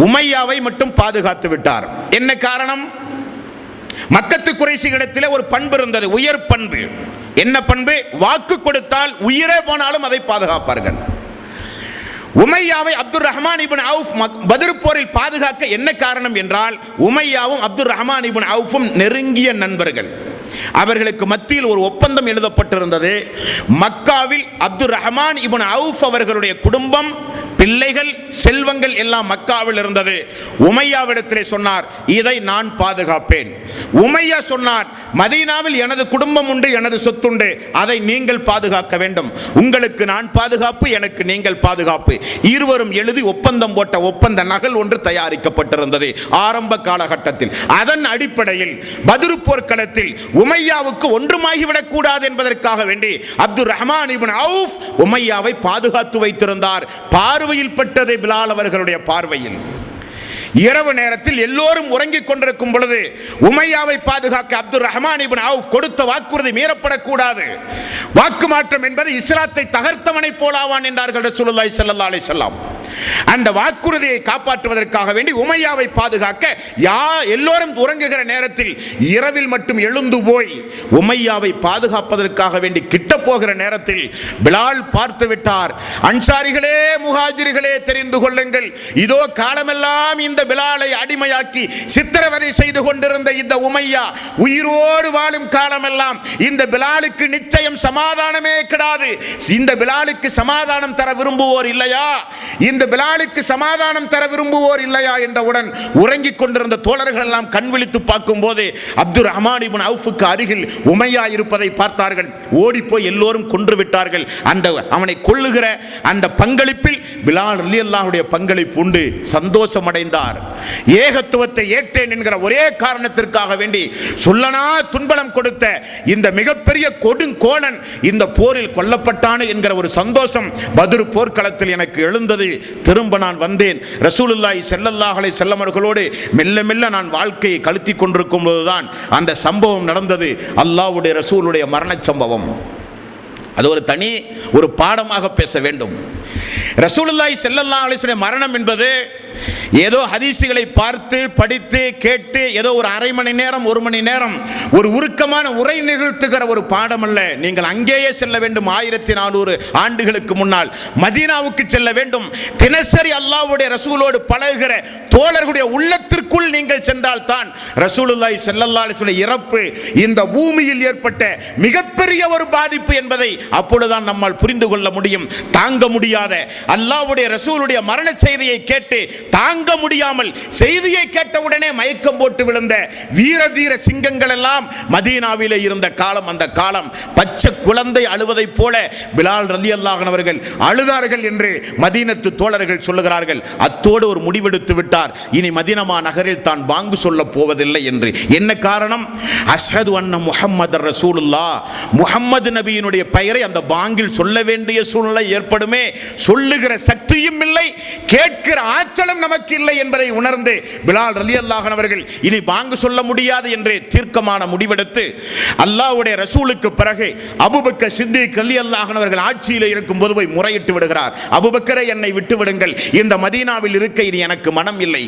உமையாவை மட்டும் பாதுகாத்து விட்டார். என்ன காரணம்? மக்கத்து குறைஷிகளிடத்தில் ஒரு பண்பு இருந்தது, உயர் பண்பு. என்ன பண்பு? வாக்கு கொடுத்தால் உயிரே போனாலும் அதை பாதுகாப்பார்கள். உமையாவை அப்துர் ரஹ்மான் இப்னு அவுஃப் பத்ரு போரில் பாதுகாக்க என்ன காரணம் என்றால், உமையாவும் அப்துர் ரஹ்மான் இப்னு அவுஃபும் நெருங்கிய நண்பர்கள். அவர்களுக்கு மத்தியில் ஒரு ஒப்பந்தம் எழுதப்பட்டிருந்தது. மக்காவில் அப்துர் ரஹ்மான் இப்னு அவுஃப் அவர்களுடைய குடும்பம், பிள்ளைகள், செல்வங்கள் எல்லாம் மக்காவில் இருந்தது. உமையாவிடத்திலே சொன்னார், இதை நான் பாதுகாப்பேன். உமையா சொன்னார், மதீனாவில் எனது குடும்பம் உண்டு, எனது சொத்துண்டு, அதை நீங்கள் பாதுகாக்க வேண்டும். உங்களுக்கு நான் பாதுகாப்பு, எனக்கு நீங்கள் பாதுகாப்பு. இருவரும் எழுதி ஒப்பந்தம் போட்ட ஒப்பந்த நகல் ஒன்று தயாரிக்கப்பட்டிருந்தது ஆரம்ப காலகட்டத்தில். அதன் அடிப்படையில் பத்ரு போர்க்களத்தில் உமையாவுக்கு ஒன்றுமாகிவிடக் கூடாது என்பதற்காக வேண்டி அப்துர் ரஹ்மான் இப்னு அவுஃப் உமையாவை பாதுகாத்து வைத்திருந்தார். பார்வையில் பட்டது பிலால் அவர்களுடைய பார்வையில். இரவு நேரத்தில் எல்லோரும் உறங்கிக் கொண்டிருக்கும் பொழுது உமையாவை பாதுகாக்க அப்துர் ரஹ்மான் இப்னு அவுஃப் கொடுத்த வாக்குறுதி மீறப்படக்கூடாது. வாக்கு மாற்றம் என்பது இஸ்லாத்தை தகர்த்தவனை போலாவான் என்றார்கள் ரசூலுல்லாஹி ஸல்லல்லாஹு அலைஹி வஸல்லம். அந்த வாக்குறுதியை காப்பாற்றுவதற்காக வேண்டி உமையாவை பாதுகாக்க எல்லோரும் உறங்குகிற நேரத்தில் இரவில் மட்டும் எழுந்து போய் உமையாவை பாதுகாப்பதற்காக வேண்டி கிட்ட போகிற நேரத்தில் பிலால் பார்த்து விட்டார். அன்சாரிகளே, முஹாஜிர்களே, தெரிந்து கொள்ளுங்கள், இதோ காலமெல்லாம் இந்த பிலாலை அடிமையாக்கி சித்திரவதை செய்து கொண்டிருந்த இந்த உமையா உயிரோடு வாழும் காலமெல்லாம் இந்த பிலாலுக்கு நிச்சயம் சமாதானமே கிடையாது. இந்த பிலாலுக்கு சமாதானம் தர விரும்புவோர் இல்லையா, இந்த பிலாலுக்கு சமாதானம் தர விரும்புவோர் இல்லையா என்றவுடன் உறங்கிக் கொண்டிருந்த தோழர்கள் எல்லாம் கண் விழித்து பார்க்கும் போது அப்துர் ரஹ்மான் இப்னு அவுஃபுக்கு அருகில் உமையா இருப்பதை பார்த்தார்கள். ஓடி போய் எல்லோரும் கொன்று விட்டார்கள். அவனை கொல்லுகிற அந்த பங்களிப்பில் பிலால் ரலியல்லாஹுடைய பங்களிப்பு உண்டு. சந்தோஷம் அடைந்தார். ஏகத்துவத்தை ஏற்றேன் என்கிற ஒரே காரணத்திற்காக வேண்டி சொல்லனா துன்பலம் கொடுத்த இந்த மிகப்பெரிய கொடுங்கோணன் இந்த போரில் கொல்லப்பட்டான் என்கிற ஒரு சந்தோஷம் பத்ரு போர்க்களத்தில் எனக்கு எழுந்தது. திரும்ப நான் வந்தேன். ரசூலுல்லாஹி ஸல்லல்லாஹு அலைஹி வஸல்லம் அவர்களோடு மெல்ல மெல்ல நான் வாழ்க்கையை கழித்துக் கொண்டிருக்கும் போதுதான் அந்த சம்பவம் நடந்தது. அல்லாஹ்வுடைய ரசூலுடைய மரண சம்பவம். அது ஒரு பாடமாக பேச வேண்டும். ரசூலுல்லாஹி ஸல்லல்லாஹு அலைஹி வஸல்லம் மரணம் என்பது ஏதோ ஹதீசுகளை பார்த்து படித்து கேட்டு ஏதோ ஒரு அரை மணி நேரம், ஒரு மணி நேரம் ஒரு உருக்கமான உரை நிகழ்த்துகிற ஒரு பாடம் அல்ல. நீங்கள் அங்கேயே செல்ல வேண்டும். 1400 ஆண்டுகளுக்கு முன்னால் மதீனாவுக்கு செல்ல வேண்டும். தினசரி அல்லாஹ்வுடைய ரசூலோடு பழகுகிற தோழர்களுடைய உள்ளத்திற்குள் நீங்கள் சென்றால் தான் ரசூலுல்லாஹி ஸல்லல்லாஹு அலைஹி வஸல்லம் இறப்பு இந்த பூமியில் ஏற்பட்ட மிகப்பெரிய ஒரு பாதிப்பு என்பதை அப்பொழுதுதான் நம்மால் புரிந்து கொள்ள முடியும். தாங்க முடியாத அல்லாஹ்வுடைய ரசூலுடைய மரண செய்தியை கேட்டு தாங்க முடியாமல் செய்தியை கேட்டவுடனே மயக்கம் போட்டு விழுந்த வீர தீர சிங்கங்கள் எல்லாம் மதீனாவிலே இருந்த காலம். அந்த காலம் பச்சை குழந்தை அழுவதைப் போல பிலால் ரலியல்லாஹு அன்ஹு அவர்கள் அழுதார்கள் என்று மதீனத்து தோழர்கள் சொல்லுகிறார்கள். அத்தோடு ஒரு முடிவெடுத்து விட்டார், இனி மதீனா நகரில் தான் பாங்கு சொல்ல போவதில்லை என்று. என்ன காரணம்? அஷ்ஹது அன்ன முஹம்மது ரசூலுல்லாஹ், முஹம்மது நபியினுடைய பெயரை அந்த பாங்கில் சொல்ல வேண்டிய சூழ்நிலை ஏற்படுமே, சொல்லுகிற சக்தியும் இல்லை, கேட்கிற ஆற்றலும் நமக்கு இல்லை என்பதை உணர்ந்து பிலால் ரலியல்லாஹு அன்ஹு அவர்கள் இனி பாங்கு சொல்ல முடியாது என்று தீர்க்கமான முடிவெடுத்து அல்லாஹ்வுடைய ரசூலுக்கு பிறகு அபூபக்கர் சித்திக் ரலியல்லாஹு அன்ஹு அவர்கள் ஆட்சியில் இருக்கும் போது போய் முறையிட்டு விடுகிறார். அபூபக்கரை என்னை விட்டு விடுங்கள், இந்த மதீனாவில் இருக்க இனி எனக்கு மனம் இல்லை.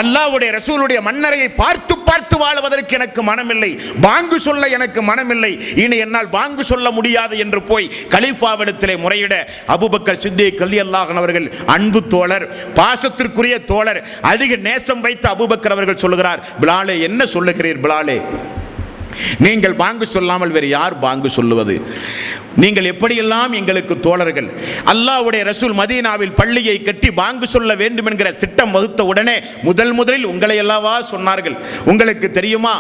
அல்லாஹ்வுடைய ரசூலுடைய மன்னரையை பார்த்து பார்த்து வாழ்வதற்கு எனக்கு மனமில்லை, பாங்கு சொல்ல எனக்கு மனமில்லை, இனி என்னால் பாங்கு சொல்ல முடியாது என்று போய் கலீஃபாவிடத்திலே முறையிட அபூபக்கர் சித்திக் ரலியல்லாஹு அன்ஹு அவர்கள் அன்பு தோழர், பாசத்திற்குரிய தோழர், அதிக நேசம் வைத்த அபூபக்கர் அவர்கள் சொல்லுகிறார், பிலாலே என்ன சொல்லுகிறீர் பிலாலே, நீங்கள் பாங்கு சொல்லாமல் வேறு யார் பாங்கு சொல்லுவது? நீங்கள் எப்படியெல்லாம் எங்களுக்கு தோழர்கள். அல்லாஹ்வுடைய ரசூல் மதீனாவில் பள்ளியை கட்டி பாங்கு சொல்ல வேண்டும் என்கிற திட்டம் வகுத்த உடனே முதலில் உங்களை அல்லவா சொன்னார்கள். உங்களுக்கு தெரியுமா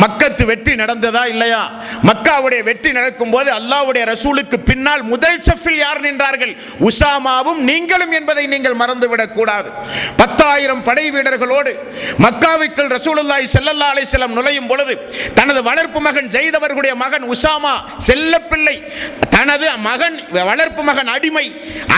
மக்கத்து வெற்றி நடந்ததா இல்லையா? மக்காவுடைய வெற்றி நடக்கும் போது அல்லாஹ்வுடைய ரசூலுக்கு பின்னால் முதல் சஃபில் யார் நின்றார்கள்? உசாமாவும் நீங்களும் என்பதை நீங்கள் மறந்துவிடக் கூடாது. 10,000 படை வீரர்களோடு மக்காவுக்குள் ரசூலுல்லாஹி ஸல்லல்லாஹு அலைஹி வஸல்லம் நுழையும் பொழுது தனது வளர்ப்பு மகன் ஜெயித் அவர்களுடைய மகன் உசாமா செல்லப்பிள்ளை, தனது மகன் வளர்ப்பு மகன்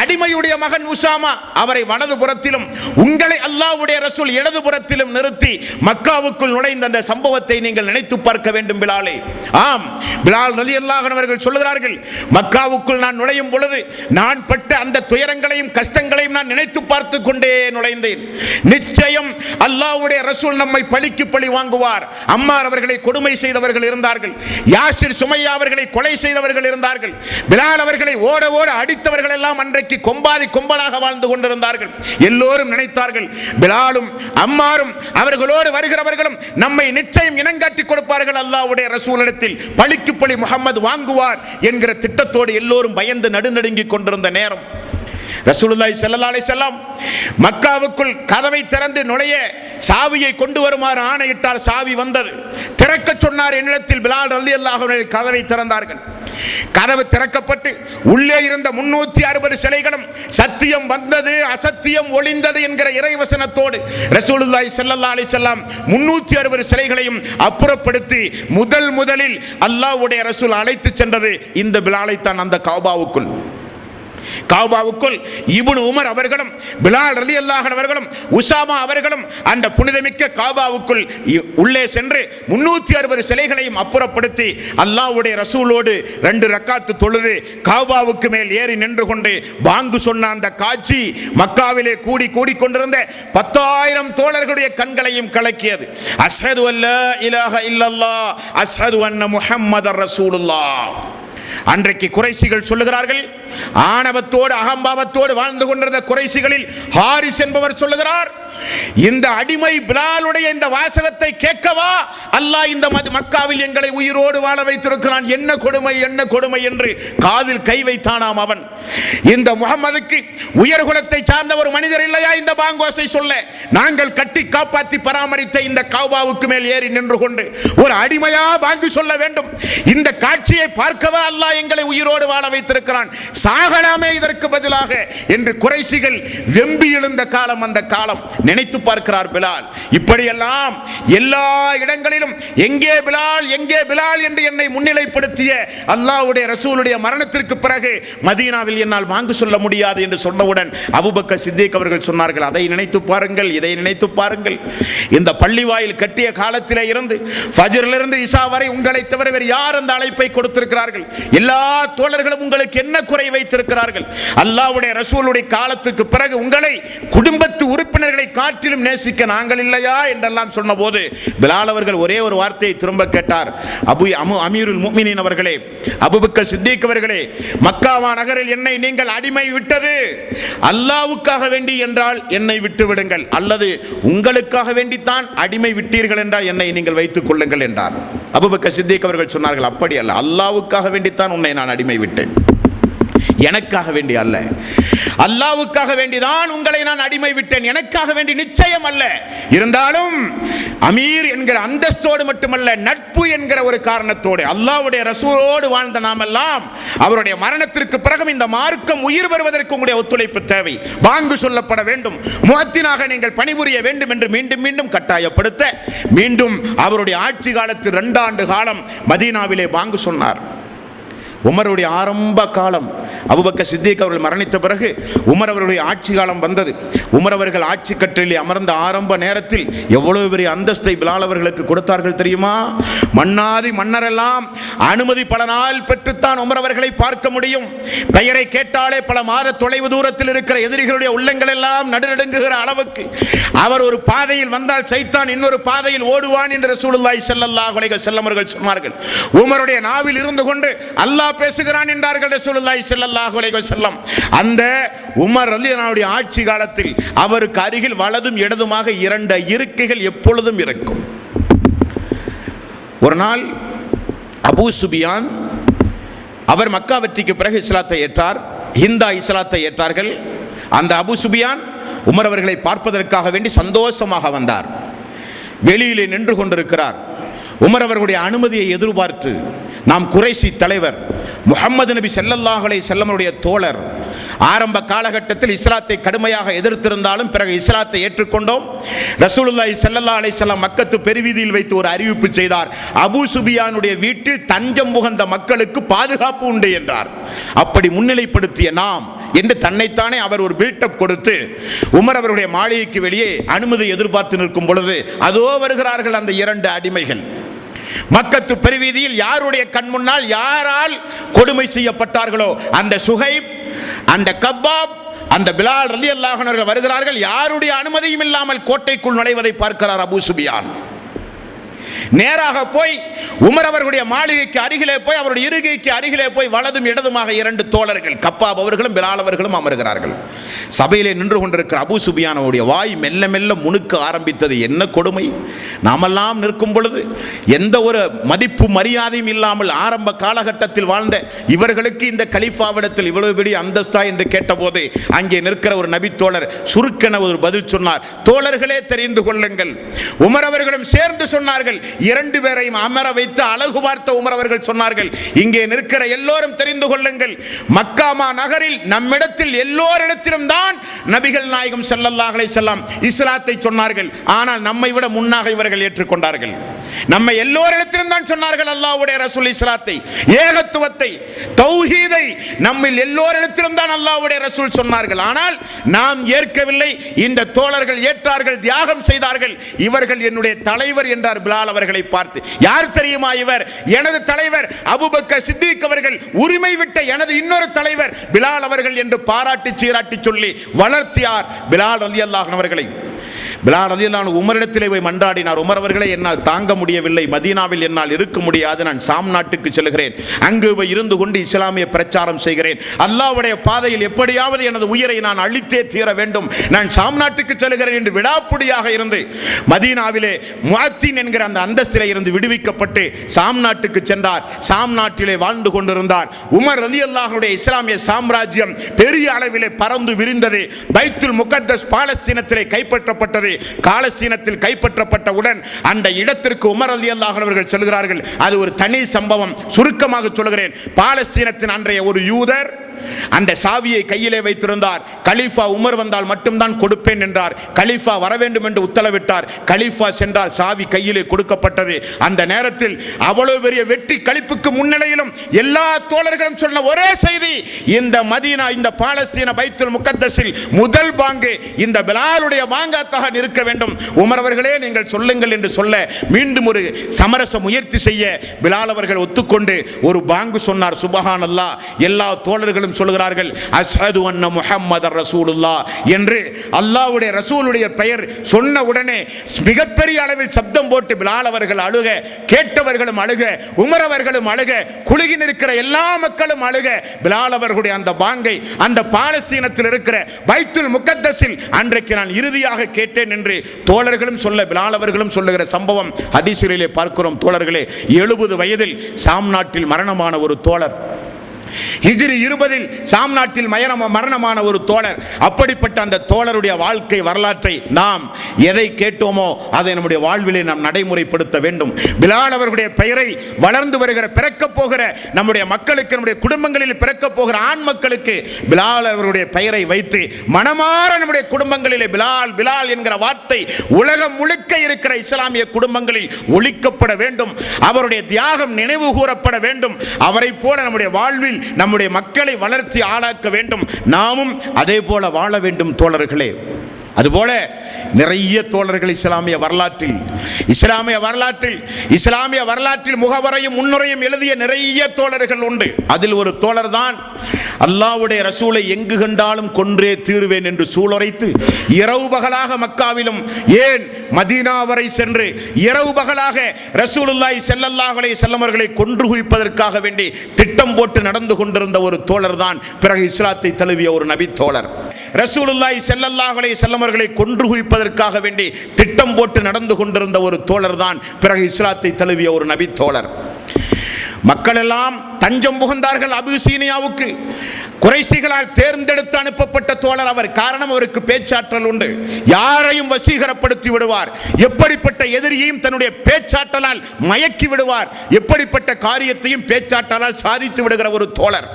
அடிமையுடைய மகன் உசாமா, அவரை வலது புறத்திலும் உங்களை அல்லாஹ்வுடைய ரசூல் இடது புறத்திலும் நிறுத்தி மக்காவுக்குள் நுழைந்த அந்த சம்பவத்தை நீங்கள் நினைத்து பார்க்க வேண்டும் பிலாலே. ஆம், பிலால் ரலியல்லாஹு அன்ஹு அவர்கள் சொல்கிறார்கள், மக்காவுக்குள் நான் நுழையும் பொழுது நான் பட்ட அந்த துயரங்களையும் கஷ்டங்களையும் நான் நினைத்து பார்த்து கொண்டே நுழைந்தேன். நிச்சயம் அல்லாஹ்வுடைய ரசூல் நம்மை பழிக்கு பழி வாங்குவார். அம்மார் அவர்களை கொடுமை செய்தவர்கள் இருந்தார்கள், யாசிர் சுமையா அவர்களை கொலை செய்தவர்கள் இருந்தார்கள், பிலால் அவர்களை ஓட ஓட அடித்தவர்கள் எல்லாம் அன்றைக்கு கொம்பனாக வாழ்ந்து கொண்டிருந்தார்கள். எல்லோரும் நினைத்தார்கள் பிலாலும் அம்மாரும் அவர்களோடு வருகிறவர்களும் நம்மை நிச்சயம் இனங்காட்டி கொடுப்பார்கள், அல்லாஹ்வுடைய ரசூலிடத்தில் பழிக்கு பழி முஹம்மது வாங்குவார் என்கிற திட்டத்தோடு எல்லோரும் பயந்து நடுநடுங்கிக் கொண்டிருந்த நேரம் ரசூலுல்லாஹி ஸல்லல்லாஹு அலைஹி வஸல்லம் மக்காவுக்குள் கதவை திறந்து நுழைய சாவியை கொண்டு வருமாறு ஆணையிட்டார். சாவி வந்தது. திறக்க சொன்னார் என்னிடத்தில். பிலால் ரலியல்லாஹு அன்ஹு கதவை திறந்தார்கள். கதவு திறக்கப்பட்டு உள்ளே இருந்த 360 சிலைகளும் சத்தியம் வந்தது அசத்தியம் ஒளிந்தது என்கிற இறைவசனத்தோடு ரசூலுல்லாஹி ஸல்லல்லாஹு அலைஹி வஸல்லம் 360 சிலைகளையும் அப்புறப்படுத்தி முதலில் அல்லாஹ்வுடைய ரசூல் அழைத்து சென்றது இந்த பிலாலை தான். அந்த காபாவுக்குள் இப்னு உமர் அவர்களும் பிலால் ரலியல்லாஹு அன்ஹு அவர்களும் உசாமா அவர்களும் அந்த புனிதமிக்க காபாவுக்குள் உள்ளே சென்று 360 சிலைகளையும் அப்புறப்படுத்தி அல்லாஹ்வுடைய ரசூலோடு 2 ரக்காத்து தொழுது காபாவுக்கு மேல் ஏறி நின்று கொண்டு பாங்கு சொன்ன அந்த காட்சி மக்காவிலே கூடி கொண்டிருந்த 10,000 தோழர்களுடைய கண்களையும் கலக்கியது. அஷ்ஹது அல்லா இலாஹ இல்லல்லாஹ் அஷ்ஹது அன்ன முஹம்மதர் ரசூலுல்லாஹ். அன்றைக்கு குறைஷிகள் சொல்லுகிறார்கள், ஆணவத்தோடு அகம்பாவத்தோடு வாழ்ந்து கொண்டிருந்த குறைஷிகளில் ஹாரிஸ் என்பவர் சொல்லுகிறார், இந்த அடிமை பிலாலுடைய இந்த வாசகத்தை கேட்கவா அல்லாஹ் இந்த மக்காவில் எங்களை உயிரோடு வாழ வைத்திருக்கிறான், என்ன கொடுமை என்று காதில் கை வைத்தானாம் அவன். இந்த முஹம்மதுக்கு உயர்குலத்தை சார்ந்த ஒரு மனிதர் இல்லையா இந்த பாங்கோசை சொல்ல? நாங்கள் கட்டி காப்பாற்றி பராமரித்த இந்த காபாவுக்கு மேல் ஏறி நின்று கொண்டு ஒரு அடிமையா பாங்கு சொல்ல வேண்டும்? இந்த காட்சியை பார்க்கவா அல்லாஹ் எங்களை உயிரோடு வாழ வைத்திருக்கிறான், சாகலாமே இதற்கு பதிலாக என்று குறைஷிகள் வெம்பி எழுந்த காலம் அந்த காலம். நினைத்து பார்க்கிறார் பிலால். இப்படியெல்லாம் எல்லா இடங்களிலும் எங்கே பிலால் என்று என்னை முன்னிலைப்படுத்திய அல்லாஹ்வுடைய ரசூலுடைய மரணத்திற்கு பிறகு மதீனாவில் என்னால் பாங்கு சொல்ல முடியாது என்று சொன்னவுடன் அபூபக்கர் சித்திக் அவர்கள் சொன்னார்கள், அதை நினைத்து பாருங்கள், இதை நினைத்து பாருங்கள். இந்த பள்ளிவாயில் கட்டிய காலத்திலே இருந்து ஃபஜ்ரிலிருந்து இஷா வரை உங்களை தவிர வேறு யார் அந்த அழைப்பை கொடுத்திருக்கிறார்கள்? எல்லா தோழர்களும் உங்களுக்கு என்ன குறை வைத்திருக்கிறார்கள்? அல்லாஹ்வுடைய ரசூலுடைய காலத்துக்கு பிறகு உங்களை குடும்பத்து உறுப்பினர்களை காட்டிலும் நேசிக்க நாங்கள் இல்லையா என்றெல்லாம் சொன்னபோது பிலால் அவர்கள் ஒரே ஒரு வார்த்தையை திரும்ப கேட்டார். அமீருல் முஃமினீன் அவர்களே, அபூபக்கர் சித்திக் அவர்களே, மக்காவா நகரில் என்னை நீங்கள் அடிமை விட்டது அல்லாஹ்வுக்காக வேண்டி என்றால் என்னை விட்டு விடுங்கள், அல்லது உங்களுக்காக வேண்டித்தான் அடிமை விட்டீர்கள் என்றால் என்னை நீங்கள் வைத்துக் கொள்ளுங்கள் என்றார். அபூபக்கர் சித்திக் அவர்கள் சொன்னார்கள், அப்படி அல்ல, அல்லாஹ்வுக்காக வேண்டித்தான் உன்னை நான் அடிமை விட்டேன், எனக்காக வேண்டி அல்ல. அல்லாஹ்வுக்காக வேண்டிதான் உங்களை நான் அடிமை விட்டேன், எனக்காக வேண்டி நிச்சயம் அல்ல. இருந்தாலும் அமீர் என்கிற அந்தஸ்தோடு மட்டுமல்ல, நட்பு என்கிற ஒரு காரணத்தோடு அல்லாஹ்வுடைய ரசூலோடு வாழ்ந்த நாமெல்லாம் அவருடைய மரணத்திற்கு பிறகும் இந்த மார்க்கம் உயிர் வருவதற்கு உங்களுடைய ஒத்துழைப்பு தேவை, பாங்கு சொல்லப்பட வேண்டும், முஅத்தினாக நீங்கள் பணிபுரிய வேண்டும் என்று மீண்டும் கட்டாயப்படுத்த மீண்டும் அவருடைய ஆட்சி காலத்தில் 2 ஆண்டு காலம் மதீனாவிலே பாங்கு சொன்னார். உமருடைய ஆரம்ப காலம், அபூபக்கர் சித்திக் அவர்கள் மரணித்த பிறகு உமர் அவருடைய ஆட்சி காலம் வந்தது. உமர் அவர்கள் ஆட்சி கட்டிலில் அமர்ந்த ஆரம்ப நேரத்தில் எவ்வளவு பெரிய அந்தஸ்தை பிலால் அவர்களுக்கு கொடுத்தார்கள் தெரியுமா? மன்னாதி மன்னரெல்லாம் அனுமதி பல நாள் பெற்றுத்தான் உமர் அவர்களை பார்க்க முடியும். பெயரை கேட்டாலே பல மாத தொலைவு தூரத்தில் இருக்கிற எதிரிகளுடைய உள்ளங்கள் எல்லாம் நடுநடுங்குகிற அளவுக்கு அவர் ஒரு பாதையில் வந்தால் சைத்தான் இன்னொரு பாதையில் ஓடுவான் என்று ரசூலுல்லாஹி ஸல்லல்லாஹு அலைஹி வஸல்லம் அவர்கள் சொன்னார்கள். உமருடைய நாவில் இருந்து கொண்டு அல்லாஹ் பேசுகிறான் என்றார்கள் ரசூலுல்லாஹி ஸல்லல்லாஹு அலைஹி வஸல்லம். அந்த உமர் ரலியல்லாஹு அன்ஹு ஆட்சி காலத்தில் அவருக்கு அருகில் வலதும் இடதுமாக 2 இருக்கைகள் எப்பொழுதும் இருக்கும். ஒரு நாள் அபூ சுபியான் அவர் மக்கா வெற்றிக்கு பிறகு இஸ்லாத்தை ஏற்றார். ஹிந்தா இஸ்லாத்தை ஏற்றார்கள். அந்த அபூ சுபியான் உமர் அவர்களை பார்ப்பதற்காக வேண்டி சந்தோஷமாக வந்தார். வெளியிலே நின்று கொண்டிருக்கிறார். உமர் அவர்களுடைய அனுமதியை எதிர்பார்த்து, நாம் குறைசி தலைவர் முஹம்மது நபி ஸல்லல்லாஹு அலைஹி வஸல்லமுடைய தோழர், ஆரம்ப காலகட்டத்தில் இஸ்லாத்தை கடுமையாக எதிர்த்திருந்தாலும் பிறகு இஸ்லாத்தை ஏற்றுக்கொண்டோம். ரசூலுல்லாஹி ஸல்லல்லாஹு அலைஹி வஸல்லம் மக்கத்து பெருவீதியில் வைத்து ஒரு அறிவிப்பு செய்தார், அபூ சுபியானுடைய வீட்டில் தஞ்சம் புகுந்த மக்களுக்கு பாதுகாப்பு உண்டு என்றார். அப்படி முன்னிலைப்படுத்திய நாம் என்று தன்னைத்தானே அவர் ஒரு பில்டப் கொடுத்து உமர் அவருடைய மாளிகைக்கு வெளியே அனுமதி எதிர்பார்த்து நிற்கும் பொழுது அதோ வருகிறார்கள் அந்த இரண்டு அடிமைகள். மக்கத்து பெருவீதியில் யாருடைய கண் முன்னால் யாரால் கொடுமை செய்யப்பட்டார்களோ அந்த சுஹைப், அந்த கப்பாப், அந்த பிலால் ரலியல்லாஹு அன்ஹு அவர்கள் வருகிறார்கள். யாருடைய அனுமதியும் இல்லாமல் கோட்டைக்குள் நுழைவதை பார்க்கிறார் அபூ சுபியான். நேராக போய் உமர் அவர்களுடைய மாளிகைக்கு அருகிலே போய் அவருடைய இருகைக்கு அருகிலே போய் வலதும் இடதுமாக இரண்டு தோழர்கள் கப்பாப் அவர்களும் பிலால் அவர்களும் அமர்கிறார்கள். சபையிலே நின்று கொண்டிருக்கிற அபூ சுபியானுடைய வாய் மெல்ல மெல்ல முணுக்க ஆரம்பித்தது. என்ன கொடுமை! நாமெல்லாம் நிற்கும் பொழுது எந்த ஒரு மதிப்பு மரியாதையும் இல்லாமல் ஆரம்ப காலகட்டத்தில் வாழ்ந்த இவர்களுக்கு இந்த கலீஃபாவிடத்தில் இவ்வளவு பெரிய அந்தஸ்தா என்று கேட்டபோது அங்கே நிற்கிற ஒரு நபி தோழர் சுருக்கென ஒரு பதில் சொன்னார். தோழர்களே தெரிந்து கொள்ளுங்கள். உமர் அவர்களும் சேர்ந்து சொன்னார்கள். இரண்டு பேரையும் அமர வைத்து அழகு பார்த்த உமர் அவர்கள் சொன்னார்கள், இங்கே நிற்கிற எல்லோரும் தெரிந்து கொள்ளுங்கள், மக்காமா நகரில் நம்மிடத்தில் எல்லோரிடத்திலும் தான் நபிகள் நாயகம் ஸல்லல்லாஹு அலைஹி வஸல்லம் இஸ்லாத்தை சொன்னார்கள். ஆனால் நம்மை விட முன்னாக இவர்கள் ஏற்றுக்கொண்டார்கள். நம்ம எல்லோரிடத்திலும் தான் சொன்னார்கள் அல்லாஹ்வுடைய ரசூல் இஸ்லாத்தை, ஏகத்துவத்தை, தௌஹீதை நம்மில் எல்லோரிடத்திலும் தான் அல்லாஹ்வுடைய ரசூல் சொன்னார்கள். ஆனால் நாம் ஏற்கவில்லை. இந்த தோழர்கள் ஏற்றார்கள், தியாகம் செய்தார்கள். இவர்கள் என்னுடைய தலைவர் என்றார் பிலால் அவர்களை பார்த்து. யார் தெரியுமா இவர்? எனது தலைவர் அபூபக்கர் சித்திக் அவர்கள் உரிமை விட்ட எனது இன்னொரு தலைவர் பிலால் அவர்கள் என்று பாராட்டி சீராட்டி சொல்லி வளர்த்தியார் பிலால் ரலியல்லாஹு அன்ஹு அவர்களை. பிலால் ரலியல்லாஹு அன்ஹு உமரிடத்திலே போய் மன்றாடினார், உமர் அவர்களை என்னால் தாங்க முடியவில்லை, மதீனாவில் என்னால் இருக்க முடியாது, நான் ஷாம் நாட்டுக்கு செல்கிறேன், அங்கு போய் இருந்து கொண்டு இஸ்லாமிய பிரச்சாரம் செய்கிறேன், அல்லாஹ்வுடைய பாதையில் எப்படியாவது எனது உயிரை நான் அழித்தே தீர வேண்டும், நான் ஷாம் நாட்டுக்கு செல்கிறேன் என்று விடாப்புடியாக இருந்து மதீனாவிலே முஅத்தின் என்கிற அந்த அந்தஸ்திலே இருந்து விடுவிக்கப்பட்டு ஷாம் நாட்டுக்கு சென்றார். ஷாம் நாட்டிலே வாழ்ந்து கொண்டிருந்தார். உமர் ரலியல்லாஹு அன்ஹுடைய இஸ்லாமிய சாம்ராஜ்யம் பெரிய அளவிலே பறந்து விரிந்தது. பைத்துல் முகத்தஸ் பாலஸ்தீனத்திலே கைப்பற்றப்பட்டது. பாலஸ்தீனத்தில் கைப்பற்றப்பட்டவுடன் அந்த இடத்திற்கு உமர் ரலியல்லாஹு அன்ஹு அவர்கள் செல்கிறார்கள். அது ஒரு தனி சம்பவம். சுருக்கமாக சொல்கிறேன். பாலஸ்தீனத்தின் அன்றைய ஒரு யூதர் அந்த சாவியை கையிலே வைத்திருந்தார். கலீஃபா உமர் வந்தால் மட்டும்தான் கொடுப்பேன் என்றார். கலீஃபா வர வேண்டும் என்று உத்தரவிட்டார். கலீஃபா சென்றார். சாவி கையிலே கொடுக்கப்பட்டது. அந்த நேரத்தில் அவ்வளவு பெரிய வெற்றி களிப்புக்கு முன்னிலையிலும் எல்லா தோழர்களும் சொன்ன ஒரே செய்தி, இந்த மதீனா, இந்த பாலஸ்தீன பைத்துல் முகத்தஸில் முதல் பாங்கு இந்த பிலாலுடைய பாங்காத்தாக இருக்க வேண்டும். உமர் அவர்களே நீங்கள் சொல்லுங்கள் என்று சொல்ல மீண்டும் ஒரு சமரச முயற்சி செய்ய பிலால் அவர்கள் ஒத்துக்கொண்டு ஒரு பாங்கு சொன்னார். சுப்ஹானல்லாஹ். எல்லா தோழர்களும் சொல்கிறார்கள் அஷ்ஹது அன்ன முஹம்மதர் ரசூலுல்லாஹ் என்று. அல்லாஹ்வுடைய ரசூலுடைய பெயர் சொன்ன உடனே மிகப்பெரிய அளவில் சப்தம் போட்டு பிலால் அவர்கள் அழுக, கேட்டவர்களும் அழுக, உமர் அவர்களும் அழுக, குலுகி நிற்கிற எல்லா மக்களும் அழுக. பிலால் அவர்களுடைய அந்த பாங்கை அந்த பாலஸ்தீனத்தில் இருக்கிற பைத்துல் முகத்தஸில் அன்றைக்கு நான் இறுதியாக கேட்டேன் என்று தோழர்களும் சொல்ல, பிலால் அவர்களும் சொல்லுகிற சம்பவம் ஹதீஸிலே பார்க்கிறோம். தோழர்களே, 70 வயதில் ஷாம் நாட்டில் மரணமான ஒரு தோழர், ஹிஜ்ரி 20 ஷாம் நாட்டில் மரணமான ஒரு தோழர். அப்படிப்பட்ட அந்த தோழருடைய வாழ்க்கை வரலாற்றை நாம் எதை கேட்டோமோ அதை நம்முடைய வாழ்விலே நாம் நடைமுறைப்படுத்த வேண்டும். பிலால் அவர்களுடைய பெயரை வளர்ந்து வருகிற பிறக்க போகிற நம்முடைய மக்களுக்கு, நம்முடைய குடும்பங்களில் பிறக்க போகிற ஆண் மக்களுக்கு பிலால் அவர்களுடைய பெயரை வைத்து மனமாற நம்முடைய குடும்பங்களிலே பிலால் பிலால் என்கிற வார்த்தை உலகம் முழுக்க இருக்கிற இஸ்லாமிய குடும்பங்களில் ஒலிக்கப்பட வேண்டும். அவருடைய தியாகம் நினைவு கூறப்பட வேண்டும். அவரை போல நம்முடைய வாழ்வில் நம்முடைய மக்களை வளர்த்தி ஆளாக்க வேண்டும். நாமும் அதே போல வாழ வேண்டும் தோழர்களே. அதுபோல நிறைய தோழர்கள் இஸ்லாமிய வரலாற்றில் முகவரையும் முன்னுரையும் எழுதிய நிறைய தோழர்கள் உண்டு. அதில் ஒரு தோழர் தான் அல்லாஹ்வுடைய ரசூலை எங்கு கண்டாலும் கொன்றே தீருவேன் என்று சூளுரைத்து இரவு பகலாக மக்காவிலும் ஏன் மதீனா வரை சென்று இரவு பகலாக ரசூலுல்லாஹி ஸல்லல்லாஹு அலைஹி வஸல்லம் அவர்களை கொன்று குவிப்பதற்காக வேண்டி திட்டம் போட்டு நடந்து கொண்டிருந்த ஒரு தோழர் தான் பிறகு இஸ்லாத்தை தழுவிய ஒரு நபி தோழர். ரசூலுல்லாஹி ஸல்லல்லாஹு அலைஹி வஸல்லம் அவர்களை கொன்று குவிப்பதற்காக வேண்டி திட்டம் போட்டு நடந்து கொண்டிருந்த ஒரு தோழர் தான் பிறகு இஸ்லாத்தை தழுவிய ஒரு நபி தோழர். மக்கள் எல்லாம் தஞ்சம் புகுந்தார்கள் அபிசீனியாவுக்கு. குறைஷிகளால் தேர்ந்தெடுத்து அனுப்பப்பட்ட தோழர் அவர். காரணம், அவருக்கு பேச்சாற்றல் உண்டு, யாரையும் வசீகரப்படுத்தி விடுவார், எப்படிப்பட்ட எதிரியையும் தன்னுடைய பேச்சாற்றலால் மயக்கி விடுவார், எப்படிப்பட்ட காரியத்தையும் பேச்சாற்றலால் சாதித்து விடுகிற ஒரு தோழர்.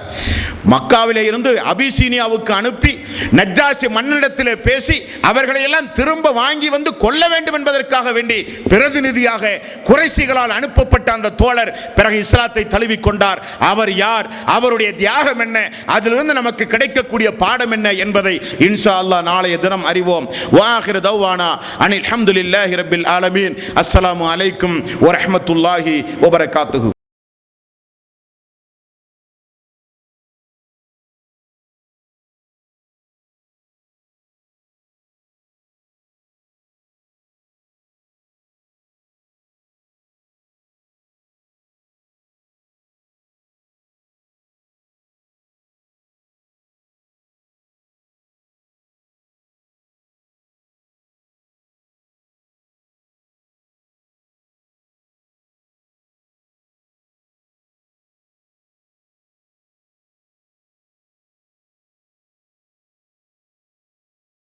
மக்காவிலே இருந்து அபிசீனியாவுக்கு அனுப்பி நஜ்ஜாஷி மன்னனிடத்தில் பேசி அவர்களை எல்லாம் திரும்ப வாங்கி வந்து கொல்ல வேண்டும் என்பதற்காக வேண்டி பிரதிநிதியாக குறைஷிகளால் அனுப்பப்பட்ட அந்த தோழர் பிறகு இஸ்லாத்தை தழுவிக்கொண்டார். அவர் யார், அவருடைய தியாகம் என்ன, அதிலிருந்து நமக்கு கிடைக்கக்கூடிய பாடம் என்ன என்பதை இன்ஷா அல்லாஹ் நாளைய தினம் அறிவோம். வாஹிரு தவ்வானா அனில் ஹம்துலில்லாஹி ரப்பில் ஆலமீன். அஸ்ஸலாமு அலைக்கும் வரஹ்மத்துல்லாஹி வபரகாத்துஹு.